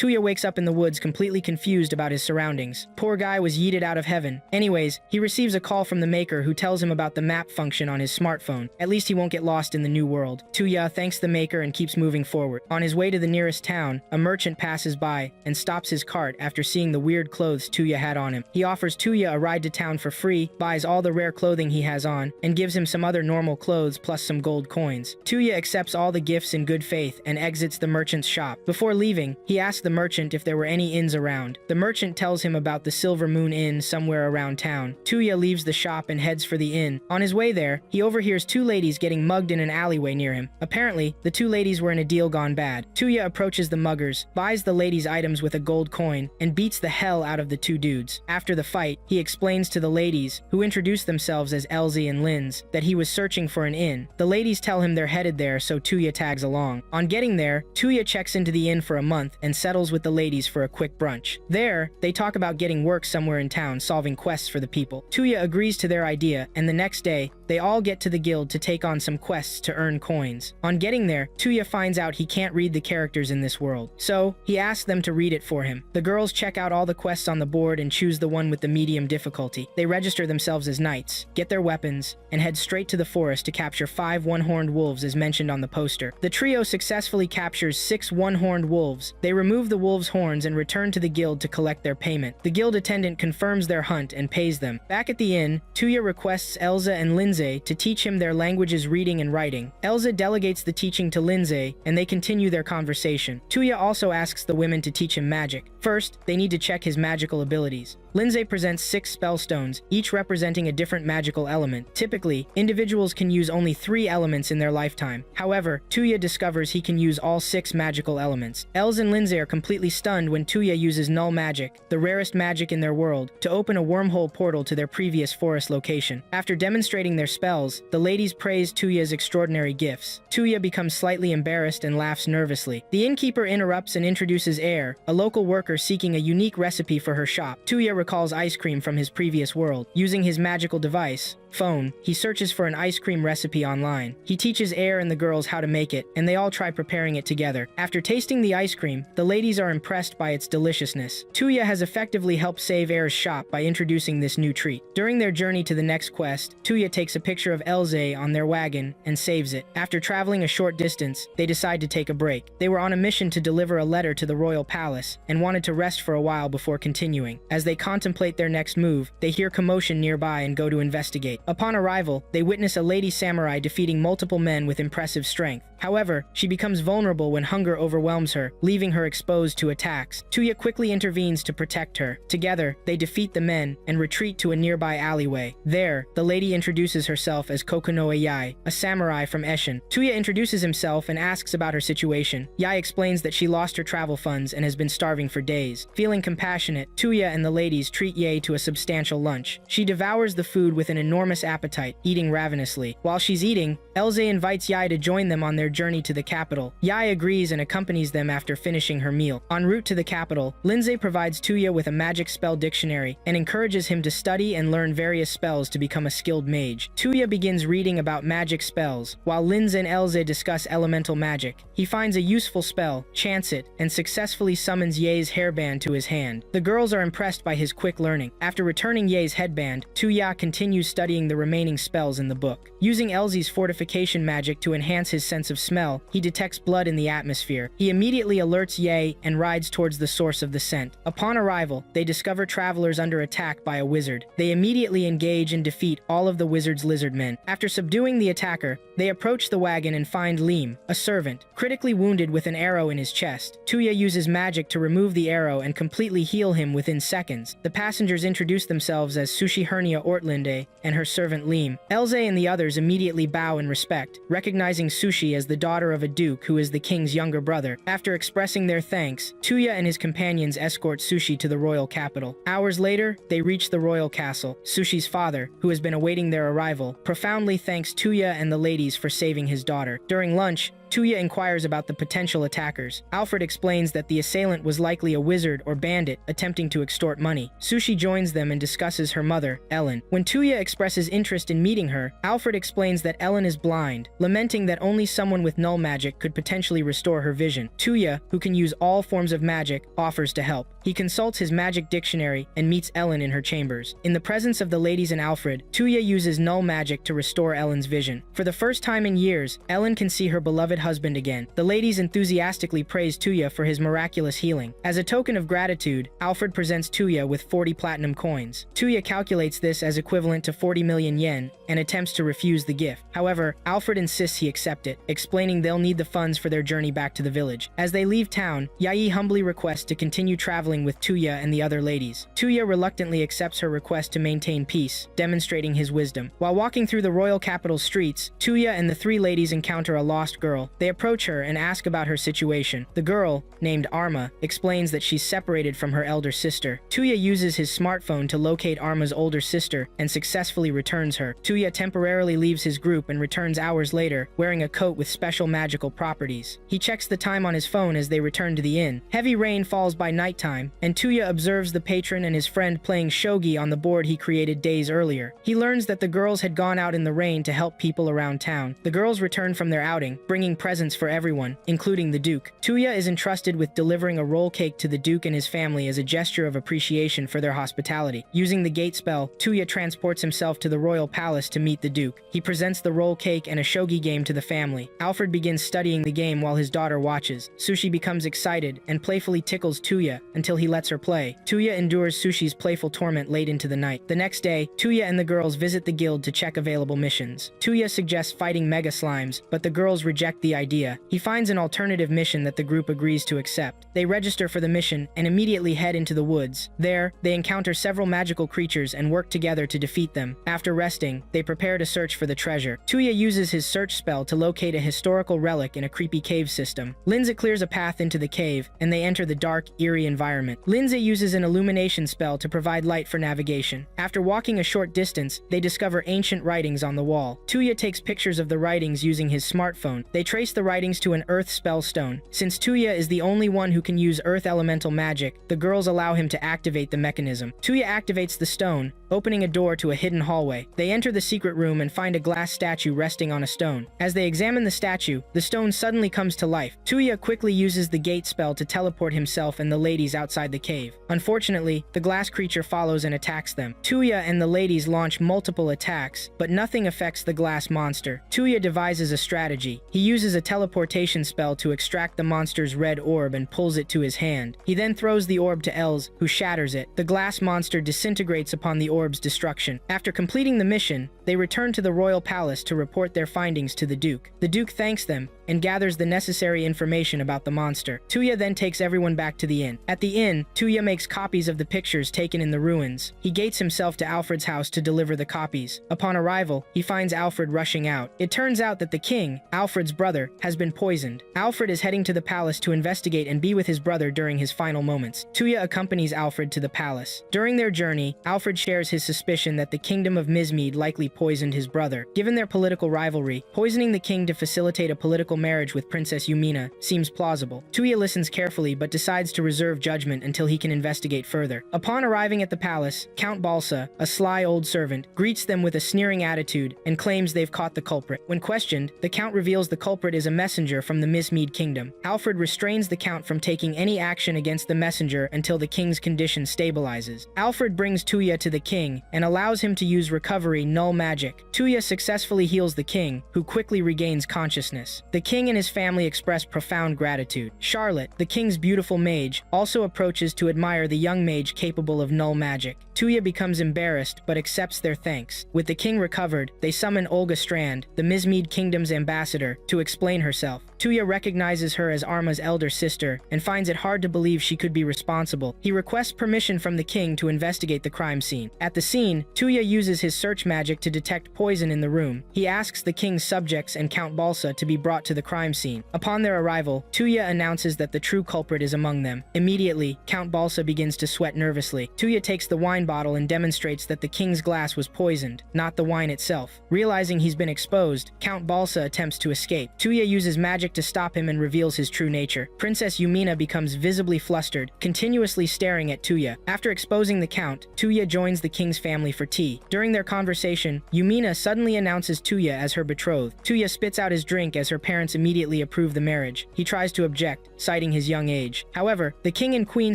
Tuya wakes up in the woods completely confused about his surroundings. Poor guy was yeeted out of heaven. Anyways, he receives a call from the maker who tells him about the map function on his smartphone. At least he won't get lost in the new world. Tuya thanks the maker and keeps moving forward. On his way to the nearest town, a merchant passes by and stops his cart after seeing the weird clothes Tuya had on him. He offers Tuya a ride to town for free, buys all the rare clothing he has on, and gives him some other normal clothes plus some gold coins. Tuya accepts all the gifts in good faith and exits the merchant's shop. Before leaving, he asks the merchant if there were any inns around. The merchant tells him about the Silver Moon Inn somewhere around town. Tuya leaves the shop and heads for the inn. On his way there, he overhears two ladies getting mugged in an alleyway near him. Apparently, the two ladies were in a deal gone bad. Tuya approaches the muggers, buys the ladies' items with a gold coin, and beats the hell out of the two dudes. After the fight, he explains to the ladies, who introduce themselves as Elsie and Linz, that he was searching for an inn. The ladies tell him they're headed there, so Tuya tags along. On getting there, Tuya checks into the inn for a month and settles with the ladies for a quick brunch. There, they talk about getting work somewhere in town solving quests for the people. Tuya agrees to their idea, and the next day, they all get to the guild to take on some quests to earn coins. On getting there, Tuya finds out he can't read the characters in this world, so he asks them to read it for him. The girls check out all the quests on the board and choose the one with the medium difficulty. They register themselves as knights, get their weapons, and head straight to the forest to capture 5 one-horned wolves as mentioned on the poster. The trio successfully captures 6 one-horned wolves. They remove the wolves' horns and return to the guild to collect their payment. The guild attendant confirms their hunt and pays them. Back at the inn, Tuya requests Elsa and Lindsay to teach him their languages reading and writing. Elsa delegates the teaching to Lindsay, and they continue their conversation. Tuya also asks the women to teach him magic. First, they need to check his magical abilities. Lindsay presents 6 spellstones, each representing a different magical element. Typically, individuals can use only 3 elements in their lifetime. However, Tuya discovers he can use all 6 magical elements. Els and Lindsay are completely stunned when Tuya uses null magic, the rarest magic in their world, to open a wormhole portal to their previous forest location. After demonstrating their spells, the ladies praise Tuya's extraordinary gifts. Tuya becomes slightly embarrassed and laughs nervously. The innkeeper interrupts and introduces Air, a local worker seeking a unique recipe for her shop. Tuya recalls ice cream from his previous world. Using his magical device, phone, he searches for an ice cream recipe online. He teaches Air and the girls how to make it, and they all try preparing it together. After tasting the ice cream, the ladies are impressed by its deliciousness. Tuya has effectively helped save Air's shop by introducing this new treat. During their journey to the next quest, Tuya takes a picture of Elze on their wagon and saves it. After traveling a short distance, they decide to take a break. They were on a mission to deliver a letter to the royal palace and wanted to rest for a while before continuing. As they contemplate their next move, they hear commotion nearby and go to investigate. Upon arrival, they witness a lady samurai defeating multiple men with impressive strength. However, she becomes vulnerable when hunger overwhelms her, leaving her exposed to attacks. Tuya quickly intervenes to protect her. Together, they defeat the men and retreat to a nearby alleyway. There, the lady introduces herself as Kokonoe Yai, a samurai from Eshin. Tuya introduces himself and asks about her situation. Yai explains that she lost her travel funds and has been starving for days. Feeling compassionate, Tuya and the ladies treat Yai to a substantial lunch. She devours the food with an enormous appetite, eating ravenously. While she's eating, Elze invites Yai to join them on their journey to the capital. Yai agrees and accompanies them after finishing her meal. En route to the capital, Lindsay provides Tuya with a magic spell dictionary and encourages him to study and learn various spells to become a skilled mage. Tuya begins reading about magic spells, while Linz and Elze discuss elemental magic. He finds a useful spell, chants it, and successfully summons Ye's hairband to his hand. The girls are impressed by his quick learning. After returning Ye's headband, Tuya continues studying the remaining spells in the book. Using Elze's fortification magic to enhance his sense of smell, he detects blood in the atmosphere. He immediately alerts Ye and rides towards the source of the scent. Upon arrival, they discover travelers under attack by a wizard. They immediately engage and defeat all of the wizard's lizard men. After subduing the attacker, they approach the wagon and find Leem, a servant, critically wounded with an arrow in his chest. Tuya uses magic to remove the arrow and completely heal him within seconds. The passengers introduce themselves as Sushi Hernia Ortlinde and her servant Leem. Elze and the others immediately bow in respect, recognizing Sushi as the daughter of a duke who is the king's younger brother. After expressing their thanks, Tuya and his companions escort Sushi to the royal capital. Hours later, they reach the royal castle. Sushi's father, who has been awaiting their arrival, profoundly thanks Tuya and the ladies for saving his daughter. During lunch, Tuya inquires about the potential attackers. Alfred explains that the assailant was likely a wizard or bandit attempting to extort money. Sushi joins them and discusses her mother, Ellen. When Tuya expresses interest in meeting her, Alfred explains that Ellen is blind, lamenting that only someone with null magic could potentially restore her vision. Tuya, who can use all forms of magic, offers to help. He consults his magic dictionary and meets Ellen in her chambers. In the presence of the ladies and Alfred, Tuya uses null magic to restore Ellen's vision. For the first time in years, Ellen can see her beloved husband again. The ladies enthusiastically praise Tuya for his miraculous healing. As a token of gratitude, Alfred presents Tuya with 40 platinum coins. Tuya calculates this as equivalent to 40 million yen and attempts to refuse the gift. However, Alfred insists he accept it, explaining they'll need the funds for their journey back to the village. As they leave town, Yai humbly requests to continue traveling with Tuya and the other ladies. Tuya reluctantly accepts her request to maintain peace, demonstrating his wisdom. While walking through the royal capital's streets, Tuya and the three ladies encounter a lost girl. They approach her and ask about her situation. The girl, named Arma, explains that she's separated from her elder sister. Tuya uses his smartphone to locate Arma's older sister and successfully returns her. Tuya temporarily leaves his group and returns hours later, wearing a coat with special magical properties. He checks the time on his phone as they return to the inn. Heavy rain falls by nighttime, and Tuya observes the patron and his friend playing shogi on the board he created days earlier. He learns that the girls had gone out in the rain to help people around town. The girls return from their outing, bringing presents for everyone, including the Duke. Tuya is entrusted with delivering a roll cake to the Duke and his family as a gesture of appreciation for their hospitality. Using the gate spell, Tuya transports himself to the royal palace to meet the Duke. He presents the roll cake and a shogi game to the family. Alfred begins studying the game while his daughter watches. Sushi becomes excited and playfully tickles Tuya until he lets her play. Tuya endures Sushi's playful torment late into the night. The next day, Tuya and the girls visit the guild to check available missions. Tuya suggests fighting mega slimes, but the girls reject the idea. He finds an alternative mission that the group agrees to accept. They register for the mission and immediately head into the woods. There, they encounter several magical creatures and work together to defeat them. After resting, they prepare to search for the treasure. Tuya uses his search spell to locate a historical relic in a creepy cave system. Lindsay clears a path into the cave, and they enter the dark, eerie environment. Lindsay uses an illumination spell to provide light for navigation. After walking a short distance, they discover ancient writings on the wall. Tuya takes pictures of the writings using his smartphone. They trace the writings to an earth spell stone. Since Tuya is the only one who can use earth elemental magic, the girls allow him to activate the mechanism. Tuya activates the stone, opening a door to a hidden hallway. They enter the secret room and find a glass statue resting on a stone. As they examine the statue, the stone suddenly comes to life. Tuya quickly uses the gate spell to teleport himself and the ladies outside the cave. Unfortunately, the glass creature follows and attacks them. Tuya and the ladies launch multiple attacks, but nothing affects the glass monster. Tuya devises a strategy. He uses a teleportation spell to extract the monster's red orb and pulls it to his hand. He then throws the orb to Els, who shatters it. The glass monster disintegrates upon the orb's destruction. After completing the mission, they return to the royal palace to report their findings to the Duke. The Duke thanks them and gathers the necessary information about the monster. Tuya then takes everyone back to the inn. At the inn, Tuya makes copies of the pictures taken in the ruins. He gates himself to Alfred's house to deliver the copies. Upon arrival, he finds Alfred rushing out. It turns out that the king, Alfred's brother, has been poisoned. Alfred is heading to the palace to investigate and be with his brother during his final moments. Tuya accompanies Alfred to the palace. During their journey, Alfred shares his suspicion that the kingdom of Mizmead likely poisoned his brother. Given their political rivalry, poisoning the king to facilitate a political marriage with Princess Yumina seems plausible. Tuya listens carefully but decides to reserve judgment until he can investigate further. Upon arriving at the palace, Count Balsa, a sly old servant, greets them with a sneering attitude and claims they've caught the culprit. When questioned, the count reveals the culprit is a messenger from the Mizmead kingdom. Alfred restrains the count from taking any action against the messenger until the king's condition stabilizes. Alfred brings Tuya to the king and allows him to use recovery null magic. Tuya successfully heals the king, who quickly regains consciousness. The king and his family express profound gratitude. Charlotte, the king's beautiful mage, also approaches to admire the young mage capable of null magic. Tuya becomes embarrassed but accepts their thanks. With the king recovered, they summon Olga Strand, the Mizmead kingdom's ambassador, to explain herself. Tuya recognizes her as Arma's elder sister and finds it hard to believe she could be responsible. He requests permission from the king to investigate the crime scene. At the scene, Tuya uses his search magic to detect poison in the room. He asks the king's subjects and Count Balsa to be brought to the crime scene. Upon their arrival, Tuya announces that the true culprit is among them. Immediately, Count Balsa begins to sweat nervously. Tuya takes the wine bottle and demonstrates that the king's glass was poisoned, not the wine itself. Realizing he's been exposed, Count Balsa attempts to escape. Tuya uses magic magic to stop him and reveals his true nature. Princess Yumina becomes visibly flustered, continuously staring at Tuya. After exposing the Count, Tuya joins the king's family for tea. During their conversation, Yumina suddenly announces Tuya as her betrothed. Tuya spits out his drink as her parents immediately approve the marriage. He tries to object, citing his young age. However, the king and queen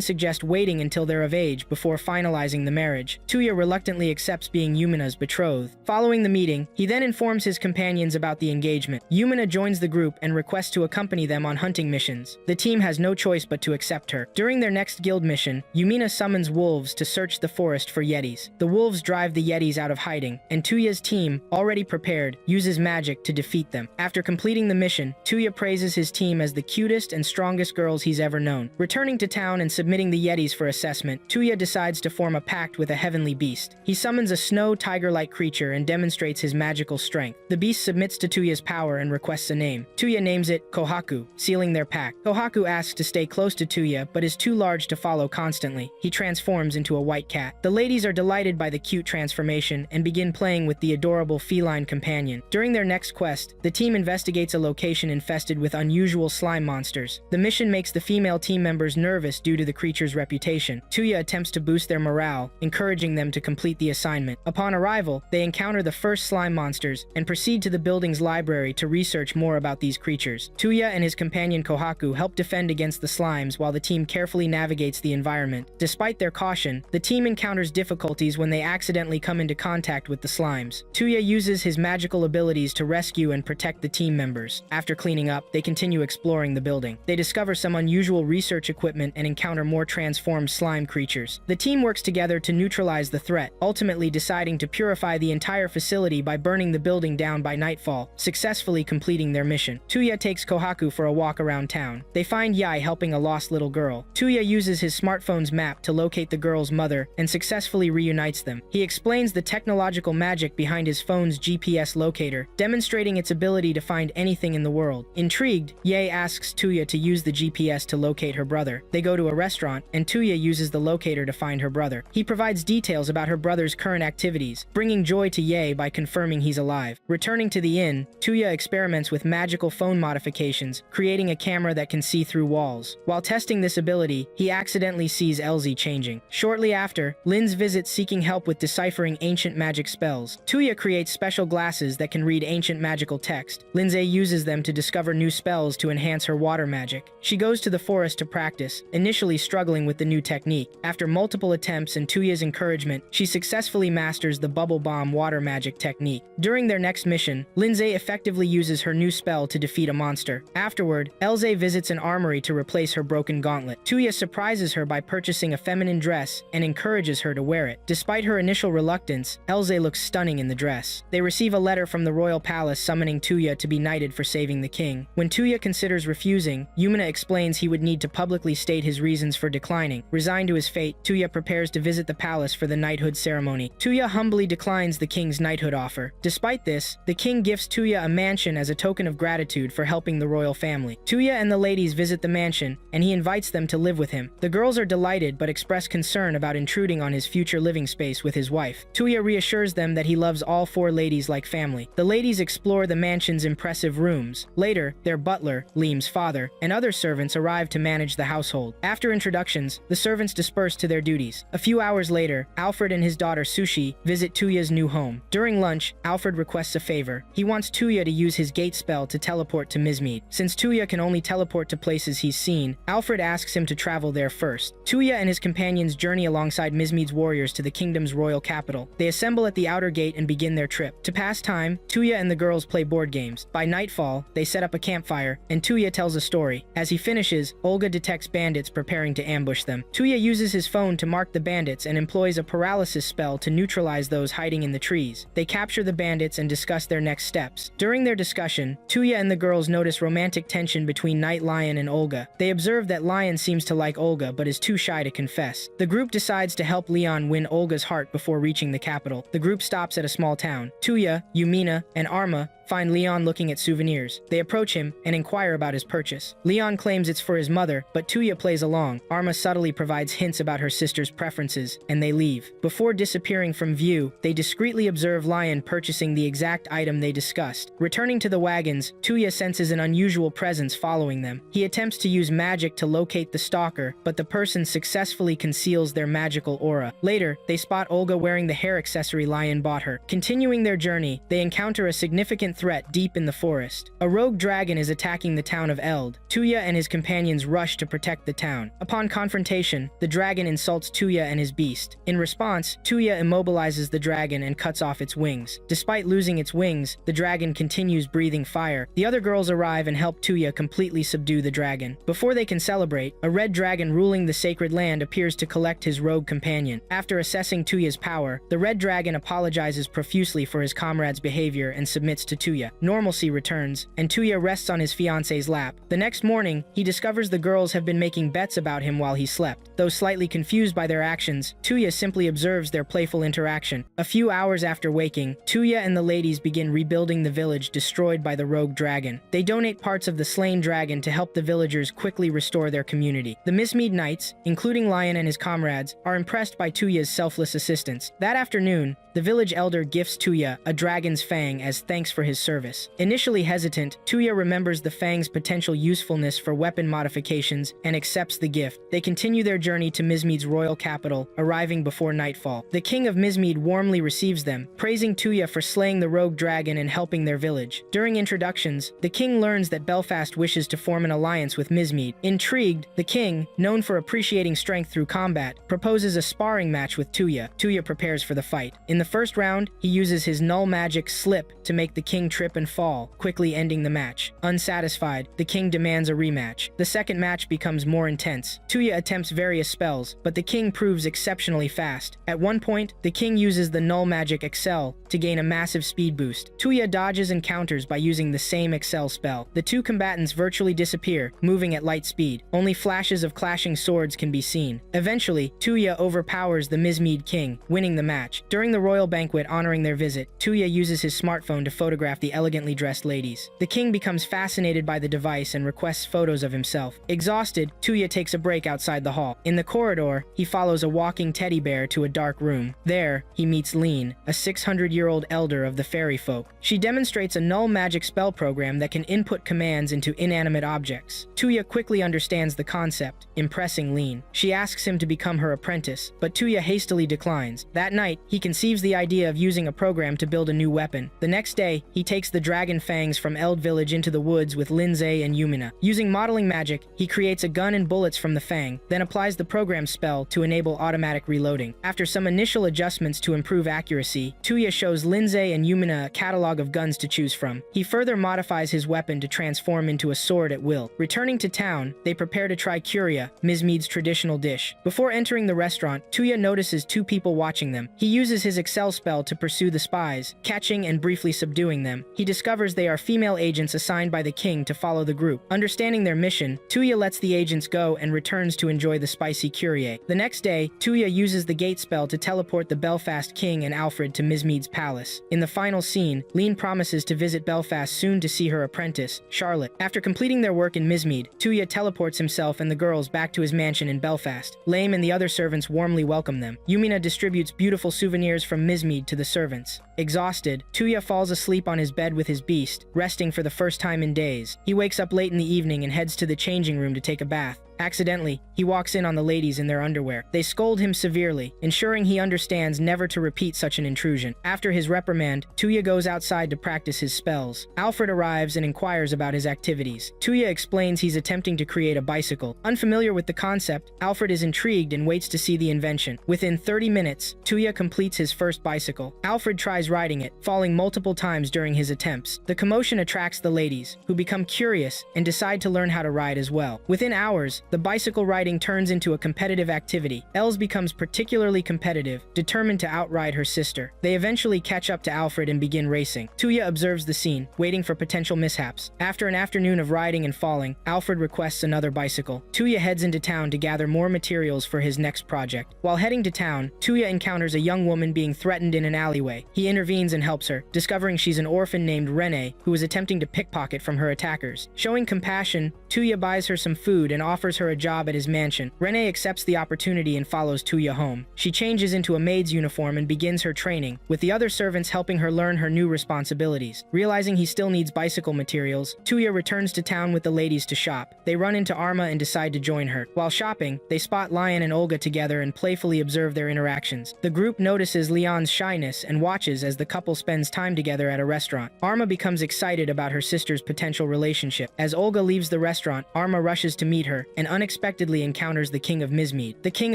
suggest waiting until they're of age before finalizing the marriage. Tuya reluctantly accepts being Yumina's betrothed. Following the meeting, he then informs his companions about the engagement. Yumina joins the group and requests to accompany them on hunting missions. The team has no choice but to accept her. During their next guild mission, Yumina summons wolves to search the forest for yetis. The wolves drive the yetis out of hiding, and Tuya's team, already prepared, uses magic to defeat them. After completing the mission, Tuya praises his team as the cutest and strongest girls he's ever known. Returning to town and submitting the yetis for assessment, Tuya decides to form a pact with a heavenly beast. He summons a snow tiger-like creature and demonstrates his magical strength. The beast submits to Tuya's power and requests a name. Tuya names it Kohaku, sealing their pact. Kohaku asks to stay close to Tuya, but is too large to follow constantly. He transforms into a white cat. The ladies are delighted by the cute transformation and begin playing with the adorable feline companion. During their next quest, the team investigates a location infested with unusual slime monsters. The mission makes the female team members nervous due to the creature's reputation. Tuya attempts to boost their morale, encouraging them to complete the assignment. Upon arrival, they encounter the first slime monsters and proceed to the building's library to research more about these creatures. Tuya and his companion Kohaku help defend against the slimes while the team carefully navigates the environment. Despite their caution, the team encounters difficulties when they accidentally come into contact with the slimes. Tuya uses his magical abilities to rescue and protect the team members. After cleaning up, they continue exploring the building. They discover some unusual research equipment and encounter more transformed slime creatures. The team works together to neutralize the threat, ultimately deciding to purify the entire facility by burning the building down by nightfall, successfully completing their mission. Tuya takes Kohaku for a walk around town. They find Yai helping a lost little girl. Tuya uses his smartphone's map to locate the girl's mother and successfully reunites them. He explains the technological magic behind his phone's GPS locator, demonstrating its ability to find anything in the world. Intrigued, Ye asks Tuya to use the GPS to locate her brother. They go to a restaurant, and Tuya uses the locator to find her brother. He provides details about her brother's current activities, bringing joy to Ye by confirming he's alive. Returning to the inn, Tuya experiments with magical phone modifications, creating a camera that can see through walls. While testing this ability, he accidentally sees Elsie changing. Shortly after, Lin's visits seeking help with deciphering ancient magic spells. Tuya creates special glasses that can read ancient magical text. Lindsay uses them to discover new spells to enhance her water magic. She goes to the forest to practice, initially struggling with the new technique. After multiple attempts and Tuya's encouragement, she successfully masters the bubble bomb water magic technique. During their next mission, Lindsay effectively uses her new spell to defeat a monster. Afterward, Elze visits an armory to replace her broken gauntlet. Tuya surprises her by purchasing a feminine dress and encourages her to wear it. Despite her initial reluctance, Elze looks stunning in the dress. They receive a letter from the royal palace summoning Tuya to be knighted for saving the king. When Tuya considers refusing, Yumina explains he would need to publicly state his reasons for declining. Resigned to his fate, Tuya prepares to visit the palace for the knighthood ceremony. Tuya humbly declines the king's knighthood offer. Despite this, the king gifts Tuya a mansion as a token of gratitude for helping the royal family. Tuya and the ladies visit the mansion, and he invites them to live with him. The girls are delighted but express concern about intruding on his future living space with his wife. Tuya reassures them that he loves all four ladies like family. The ladies explore the mansion's impressive rooms. Later, their butler, Liam's father, and other servants arrive to manage the household. After introductions, the servants disperse to their duties. A few hours later, Alfred and his daughter Sushi visit Tuya's new home. During lunch, Alfred requests a favor. He wants Tuya to use his gate spell to teleport to Mizmead. Since Tuya can only teleport to places he's seen, Alfred asks him to travel there first. Tuya and his companions journey alongside Mizmead's warriors to the kingdom's royal capital. They assemble at the outer gate and begin their trip. To pass time, Tuya and the girls play board games. By nightfall, they set up a campfire, and Tuya tells a story. As he finishes, Olga detects bandits preparing to ambush them. Tuya uses his phone to mark the bandits and employs a paralysis spell to neutralize those hiding in the trees. They capture the bandits and discuss their next steps. During their discussion, Tuya and the girls notice romantic tension between Knight Lion and Olga. They observe that Lion seems to like Olga but is too shy to confess. The group decides to help Leon win Olga's heart before reaching the capital. The group stops at a small town. Tuya, Yumina, and Arma find Leon looking at souvenirs. They approach him and inquire about his purchase. Leon claims it's for his mother, but Tuya plays along. Arma subtly provides hints about her sister's preferences, and they leave. Before disappearing from view, they discreetly observe Lion purchasing the exact item they discussed. Returning to the wagons, Tuya senses an unusual presence following them. He attempts to use magic to locate the stalker, but the person successfully conceals their magical aura. Later, they spot Olga wearing the hair accessory Lion bought her. Continuing their journey, they encounter a significant threat deep in the forest. A rogue dragon is attacking the town of Eld. Tuya and his companions rush to protect the town. Upon confrontation, the dragon insults Tuya and his beast. In response, Tuya immobilizes the dragon and cuts off its wings. Despite losing its wings, the dragon continues breathing fire. The other girls arrive and help Tuya completely subdue the dragon. Before they can celebrate, a red dragon ruling the sacred land appears to collect his rogue companion. After assessing Tuya's power, the red dragon apologizes profusely for his comrade's behavior and submits to Tuya. Normalcy returns, and Tuya rests on his fiance's lap. The next morning, he discovers the girls have been making bets about him while he slept. Though slightly confused by their actions, Tuya simply observes their playful interaction. A few hours after waking, Tuya and the ladies begin rebuilding the village destroyed by the rogue dragon. They donate parts of the slain dragon to help the villagers quickly restore their community. The Mismead Knights, including Lion and his comrades, are impressed by Tuya's selfless assistance. That afternoon, the village elder gifts Tuya a dragon's fang as thanks for his service. Initially hesitant, Tuya remembers the fang's potential usefulness for weapon modifications and accepts the gift. They continue their journey to Mismead's royal capital, arriving before nightfall. The king of Mismead warmly receives them, praising Tuya for slaying the rogue dragon and helping their village. During introductions, the king learns that Belfast wishes to form an alliance with Mismead. Intrigued, the king, known for appreciating strength through combat, proposes a sparring match with Tuya. Tuya prepares for the fight. In the first round, he uses his null magic Slip to make the king trip and fall, quickly ending the match. Unsatisfied, the king demands a rematch. The second match becomes more intense. Tuya attempts various spells, but the king proves exceptionally fast. At one point, the king uses the null magic Excel to gain a massive speed boost. Tuya dodges and counters by using the same Excel spell. The two combatants virtually disappear, moving at light speed. Only flashes of clashing swords can be seen. Eventually, Tuya overpowers the Mismead king, winning the match. During the royal banquet honoring their visit, Tuya uses his smartphone to photograph the elegantly dressed ladies. The king becomes fascinated by the device and requests photos of himself. Exhausted, Tuya takes a break outside the hall. In the corridor, he follows a walking teddy bear to a dark room. There, he meets Lean, a 600-year-old elder of the fairy folk. She demonstrates a null magic spell program that can input commands into inanimate objects. Tuya quickly understands the concept, impressing Lean. She asks him to become her apprentice, but Tuya hastily declines. That night, he conceives the idea of using a program to build a new weapon. The next day, he takes the dragon fangs from Eld village into the woods with Lindsay and Yumina. Using modeling magic, he creates a gun and bullets from the fang, then applies the program spell to enable automatic reloading. After some initial adjustments to improve accuracy, Tuya shows Lindsay and Yumina a catalog of guns to choose from. He further modifies his weapon to transform into a sword at will. Returning to town, they prepare to try curia, Mismead's traditional dish. Before entering the restaurant, Tuya notices two people watching them. He uses his Excel spell to pursue the spies, catching and briefly subduing them. He discovers they are female agents assigned by the king to follow the group. Understanding their mission, Tuya lets the agents go and returns to enjoy the spicy curie. The next day, Tuya uses the gate spell to teleport the Belfast king and Alfred to Mismead's palace. In the final scene, Lean promises to visit Belfast soon to see her apprentice, Charlotte. After completing their work in Mismead, Tuya teleports himself and the girls back to his mansion in Belfast. Lame and the other servants warmly welcome them. Yumina distributes beautiful souvenirs from Mismead to the servants. Exhausted, Tuya falls asleep on his bed with his beast, resting for the first time in days. He wakes up late in the evening and heads to the changing room to take a bath. Accidentally, he walks in on the ladies in their underwear. They scold him severely, ensuring he understands never to repeat such an intrusion. After his reprimand, Tuya goes outside to practice his spells. Alfred arrives and inquires about his activities. Tuya explains he's attempting to create a bicycle. Unfamiliar with the concept, Alfred is intrigued and waits to see the invention. Within 30 minutes, Tuya completes his first bicycle. Alfred tries riding it, falling multiple times during his attempts. The commotion attracts the ladies, who become curious and decide to learn how to ride as well. Within hours, The bicycle riding turns into a competitive activity. Els becomes particularly competitive, determined to outride her sister. They eventually catch up to Alfred and begin racing. Tuya observes the scene, waiting for potential mishaps. After an afternoon of riding and falling, Alfred requests another bicycle. Tuya heads into town to gather more materials for his next project. While heading to town, Tuya encounters a young woman being threatened in an alleyway. He intervenes and helps her, discovering she's an orphan named Rene, who is attempting to pickpocket from her attackers. Showing compassion, Tuya buys her some food and offers her a job at his mansion. Rene accepts the opportunity and follows Tuya home. She changes into a maid's uniform and begins her training, with the other servants helping her learn her new responsibilities. Realizing he still needs bicycle materials, Tuya returns to town with the ladies to shop. They run into Arma and decide to join her. While shopping, they spot Lion and Olga together and playfully observe their interactions. The group notices Leon's shyness and watches as the couple spends time together at a restaurant. Arma becomes excited about her sister's potential relationship. As Olga leaves the restaurant, Arma rushes to meet her and unexpectedly encounters the King of Mizmead. The King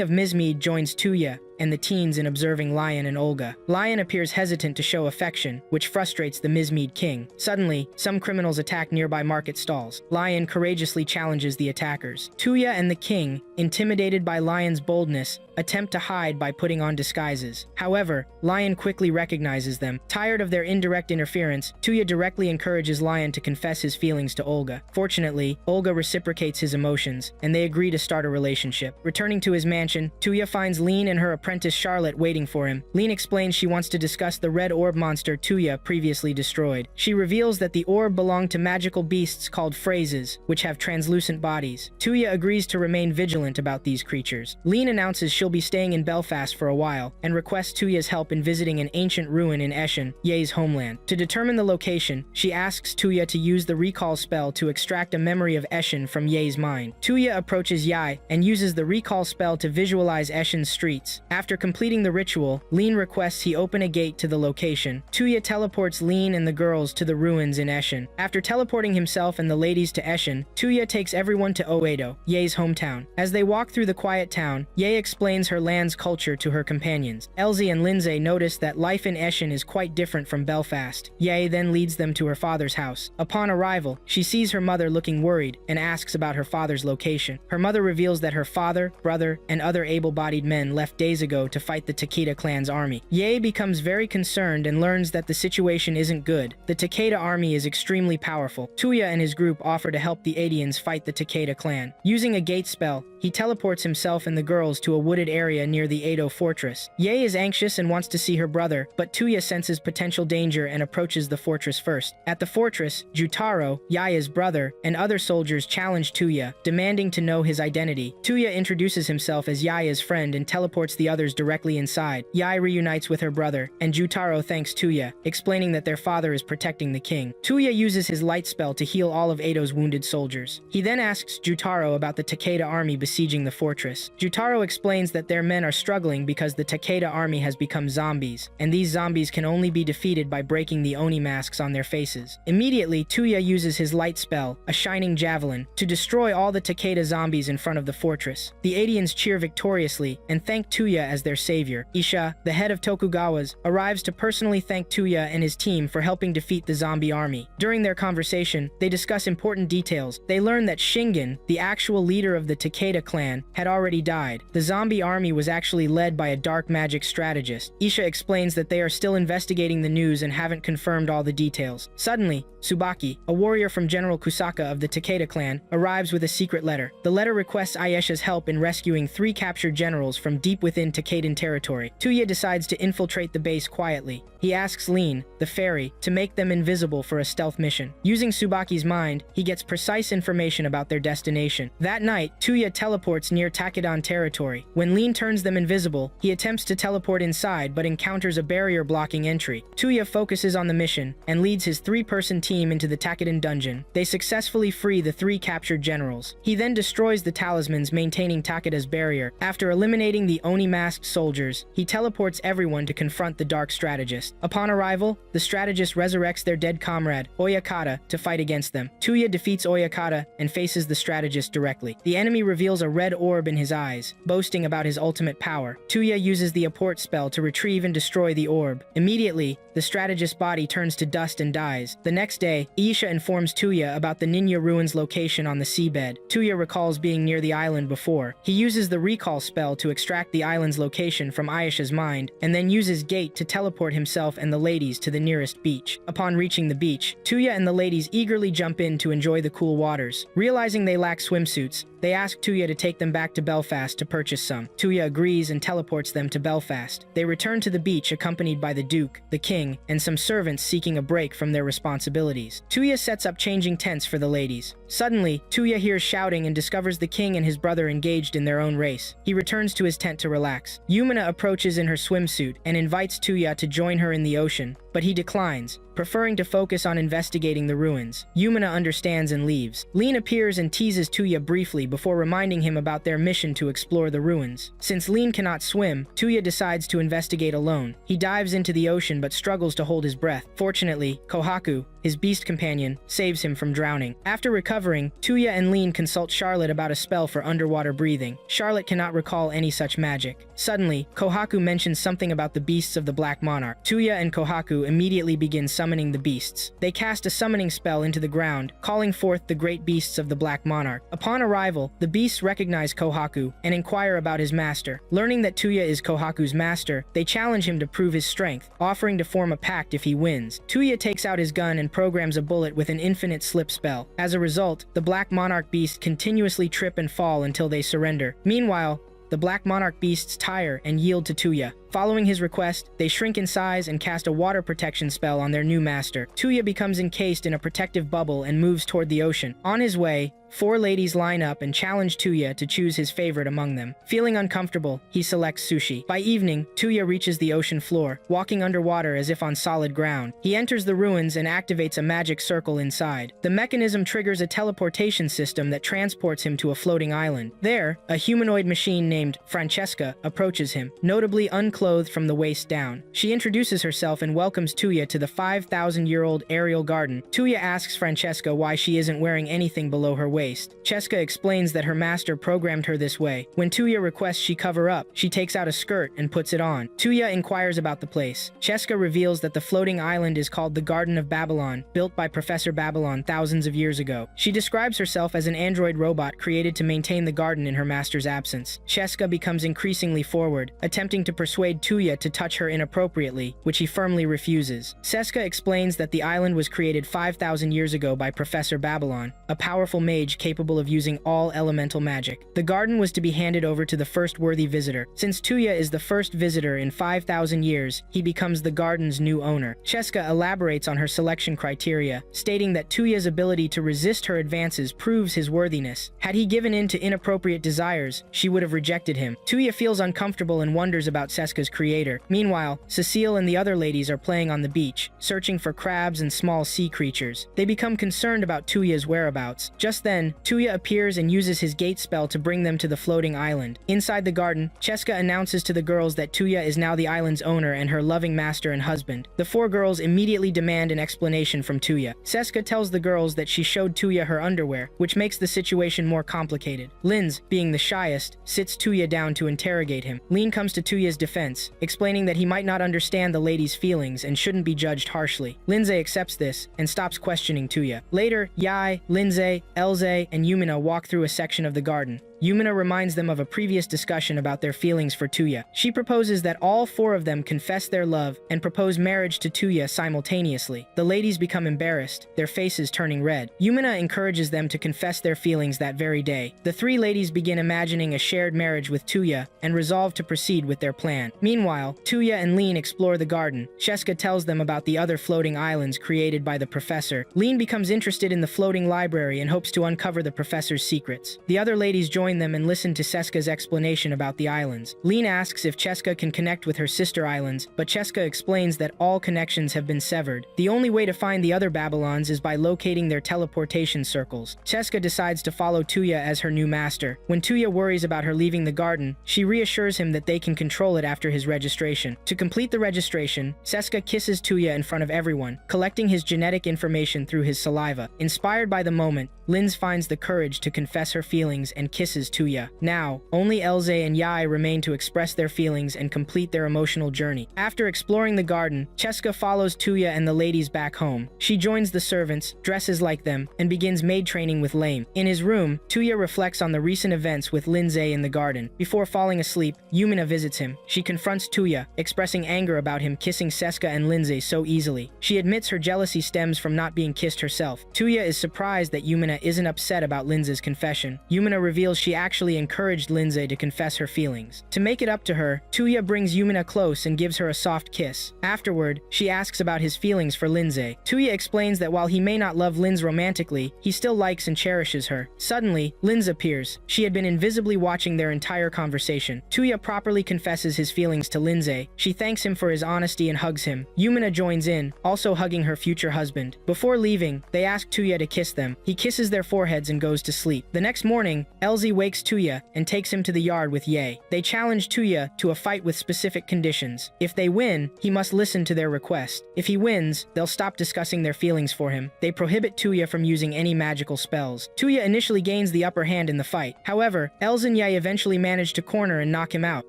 of Mizmead joins Tuya and the teens in observing Lion and Olga. Lion appears hesitant to show affection, which frustrates the Mizmead king. Suddenly, some criminals attack nearby market stalls. Lion courageously challenges the attackers. Tuya and the king, intimidated by Lion's boldness, attempt to hide by putting on disguises. However, Lion quickly recognizes them. Tired of their indirect interference, Tuya directly encourages Lion to confess his feelings to Olga. Fortunately, Olga reciprocates his emotions, and they agree to start a relationship. Returning to his mansion, Tuya finds Lean and her apprentice Charlotte waiting for him. Lean explains she wants to discuss the red orb monster Tuya previously destroyed. She reveals that the orb belonged to magical beasts called phrases, which have translucent bodies. Tuya agrees to remain vigilant about these creatures. Lean announces she'll be staying in Belfast for a while, and requests Tuya's help in visiting an ancient ruin in Eshin, Ye's homeland. To determine the location, she asks Tuya to use the recall spell to extract a memory of Eshin from Ye's mind. Tuya approaches Yai and uses the recall spell to visualize Eshin's streets. After completing the ritual, Lean requests he open a gate to the location. Tuya teleports Lean and the girls to the ruins in Eshin. After teleporting himself and the ladies to Eshin, Tuya takes everyone to Oedo, Ye's hometown. As they walk through the quiet town, Ye explains her land's culture to her companions. Elsie and Lindsay notice that life in Eshin is quite different from Belfast. Ye then leads them to her father's house. Upon arrival, she sees her mother looking worried and asks about her father's location. Her mother reveals that her father, brother, and other able-bodied men left days ago to fight the Takeda clan's army. Ye becomes very concerned and learns that the situation isn't good. The Takeda army is extremely powerful. Tuya and his group offer to help the Adians fight the Takeda clan. Using a gate spell, he teleports himself and the girls to a wooded area near the Edo fortress. Ye is anxious and wants to see her brother, but Tuya senses potential danger and approaches the fortress first. At the fortress, Jutaro, Yaya's brother, and other soldiers challenge Tuya, demanding to know his identity. Tuya introduces himself as Yaya's friend and teleports the others directly inside. Yai reunites with her brother, and Jutaro thanks Tuya, explaining that their father is protecting the king. Tuya uses his light spell to heal all of Edo's wounded soldiers. He then asks Jutaro about the Takeda army besieging the fortress. Jutaro explains that their men are struggling because the Takeda army has become zombies, and these zombies can only be defeated by breaking the Oni masks on their faces. Immediately, Tuya uses his light spell, a shining javelin, to destroy all the Takeda zombies in front of the fortress. The Adians cheer victoriously and thank Tuya as their savior. Isha, the head of Tokugawa's, arrives to personally thank Tuya and his team for helping defeat the zombie army. During their conversation, they discuss important details. They learn that Shingen, the actual leader of the Takeda clan, had already died. The zombie army was actually led by a dark magic strategist. Isha explains that they are still investigating the news and haven't confirmed all the details. Suddenly, Tsubaki, a warrior from General Kusaka of the Takeda clan, arrives with a secret letter. The letter requests Ayesha's help in rescuing 3 captured generals from deep within Takedan territory. Tuya decides to infiltrate the base quietly. He asks Lean, the fairy, to make them invisible for a stealth mission. Using Tsubaki's mind, he gets precise information about their destination. That night, Tuya teleports near Takedan territory. When Lean turns them invisible, he attempts to teleport inside but encounters a barrier blocking entry. Tuya focuses on the mission and leads his 3-person team into the Takedan dungeon. They successfully free the 3 captured generals. He then destroys the talismans maintaining Takeda's barrier. After eliminating the Oni-masked soldiers, he teleports everyone to confront the dark strategist. Upon arrival, the strategist resurrects their dead comrade, Oyakata, to fight against them. Tuya defeats Oyakata and faces the strategist directly. The enemy reveals a red orb in his eyes, boasting about his ultimate power. Tuya uses the apport spell to retrieve and destroy the orb. Immediately, the strategist's body turns to dust and dies. The next day, Aisha informs Tuya about the Ninya ruins location on the seabed. Tuya recalls being near the island before. He uses the recall spell to extract the island's location from Aisha's mind, and then uses Gate to teleport himself and the ladies to the nearest beach. Upon reaching the beach, Tuya and the ladies eagerly jump in to enjoy the cool waters. Realizing they lack swimsuits, they ask Tuya to take them back to Belfast to purchase some. Tuya agrees and teleports them to Belfast. They return to the beach accompanied by the Duke, the King, and some servants seeking a break from their responsibilities. Tuya sets up changing tents for the ladies. Suddenly, Tuya hears shouting and discovers the king and his brother engaged in their own race. He returns to his tent to relax. Yumina approaches in her swimsuit and invites Tuya to join her in the ocean, but he declines, preferring to focus on investigating the ruins. Yumina understands and leaves. Lean appears and teases Tuya briefly before reminding him about their mission to explore the ruins. Since Lean cannot swim, Tuya decides to investigate alone. He dives into the ocean but struggles to hold his breath. Fortunately, Kohaku, his beast companion, saves him from drowning. After recovering, Tuya and Lean consult Charlotte about a spell for underwater breathing. Charlotte cannot recall any such magic. Suddenly, Kohaku mentions something about the beasts of the Black Monarch. Tuya and Kohaku immediately begin summoning the beasts. They cast a summoning spell into the ground, calling forth the great beasts of the Black Monarch. Upon arrival, the beasts recognize Kohaku and inquire about his master. Learning that Tuya is Kohaku's master, they challenge him to prove his strength, offering to form a pact if he wins. Tuya takes out his gun and programs a bullet with an infinite slip spell. As a result, the Black Monarch beasts continuously trip and fall until they surrender. Meanwhile, the Black Monarch beasts tire and yield to Tuya. Following his request, they shrink in size and cast a water protection spell on their new master. Tuya becomes encased in a protective bubble and moves toward the ocean. On his way, 4 ladies line up and challenge Tuya to choose his favorite among them. Feeling uncomfortable, he selects Sushi. By evening, Tuya reaches the ocean floor, walking underwater as if on solid ground. He enters the ruins and activates a magic circle inside. The mechanism triggers a teleportation system that transports him to a floating island. There, a humanoid machine named Francesca approaches him, notably unclothed from the waist down. She introduces herself and welcomes Tuya to the 5,000-year-old aerial garden. Tuya asks Francesca why she isn't wearing anything below her waist. Cheska explains that her master programmed her this way. When Tuya requests she cover up, she takes out a skirt and puts it on. Tuya inquires about the place. Cheska reveals that the floating island is called the Garden of Babylon, built by Professor Babylon thousands of years ago. She describes herself as an android robot created to maintain the garden in her master's absence. Cheska becomes increasingly forward, attempting to persuade Tuya to touch her inappropriately, which he firmly refuses. Seska explains that the island was created 5,000 years ago by Professor Babylon, a powerful mage capable of using all elemental magic. The garden was to be handed over to the first worthy visitor. Since Tuya is the first visitor in 5,000 years, he becomes the garden's new owner. Cheska elaborates on her selection criteria, stating that Tuya's ability to resist her advances proves his worthiness. Had he given in to inappropriate desires, she would have rejected him. Tuya feels uncomfortable and wonders about Seska's creator. Meanwhile, Cecile and the other ladies are playing on the beach, searching for crabs and small sea creatures. They become concerned about Tuya's whereabouts. Just then, Tuya appears and uses his gate spell to bring them to the floating island. Inside the garden, Cheska announces to the girls that Tuya is now the island's owner and her loving master and husband. The 4 girls immediately demand an explanation from Tuya. Seska tells the girls that she showed Tuya her underwear, which makes the situation more complicated. Linz, being the shyest, sits Tuya down to interrogate him. Lean comes to Tuya's defense, explaining that he might not understand the lady's feelings and shouldn't be judged harshly. Lindsay accepts this and stops questioning Tuya. Later, Yai, Lindsay, Elze, and Yumina walk through a section of the garden. Yumina reminds them of a previous discussion about their feelings for Tuya. She proposes that all 4 of them confess their love and propose marriage to Tuya simultaneously. The ladies become embarrassed, their faces turning red. Yumina encourages them to confess their feelings that very day. The 3 ladies begin imagining a shared marriage with Tuya and resolve to proceed with their plan. Meanwhile, Tuya and Lean explore the garden. Sheska tells them about the other floating islands created by the professor. Lean becomes interested in the floating library and hopes to uncover the professor's secrets. The other ladies join them and listen to Seska's explanation about the islands. Lean asks if Cheska can connect with her sister islands, but Cheska explains that all connections have been severed. The only way to find the other Babylons is by locating their teleportation circles. Cheska decides to follow Tuya as her new master. When Tuya worries about her leaving the garden, she reassures him that they can control it after his registration. To complete the registration, Seska kisses Tuya in front of everyone, collecting his genetic information through his saliva. Inspired by the moment, Linz finds the courage to confess her feelings and kisses embraces Tuya. Now, only Elze and Yai remain to express their feelings and complete their emotional journey. After exploring the garden, Cheska follows Tuya and the ladies back home. She joins the servants, dresses like them, and begins maid training with Lame. In his room, Tuya reflects on the recent events with Lindsay in the garden. Before falling asleep, Yumina visits him. She confronts Tuya, expressing anger about him kissing Seska and Lindsay so easily. She admits her jealousy stems from not being kissed herself. Tuya is surprised that Yumina isn't upset about Lindsay's confession. Yumina reveals she actually encouraged Lindsay to confess her feelings. To make it up to her, Tuya brings Yumina close and gives her a soft kiss. Afterward, she asks about his feelings for Lindsay. Tuya explains that while he may not love Linz romantically, he still likes and cherishes her. Suddenly, Linz appears. She had been invisibly watching their entire conversation. Tuya properly confesses his feelings to Lindsay. She thanks him for his honesty and hugs him. Yumina joins in, also hugging her future husband. Before leaving, they ask Tuya to kiss them. He kisses their foreheads and goes to sleep. The next morning, Elze wakes Tuya and takes him to the yard with Ye. They challenge Tuya to a fight with specific conditions. If they win, he must listen to their request. If he wins, they'll stop discussing their feelings for him. They prohibit Tuya from using any magical spells. Tuya initially gains the upper hand in the fight. However, Elze and Ye eventually manage to corner and knock him out.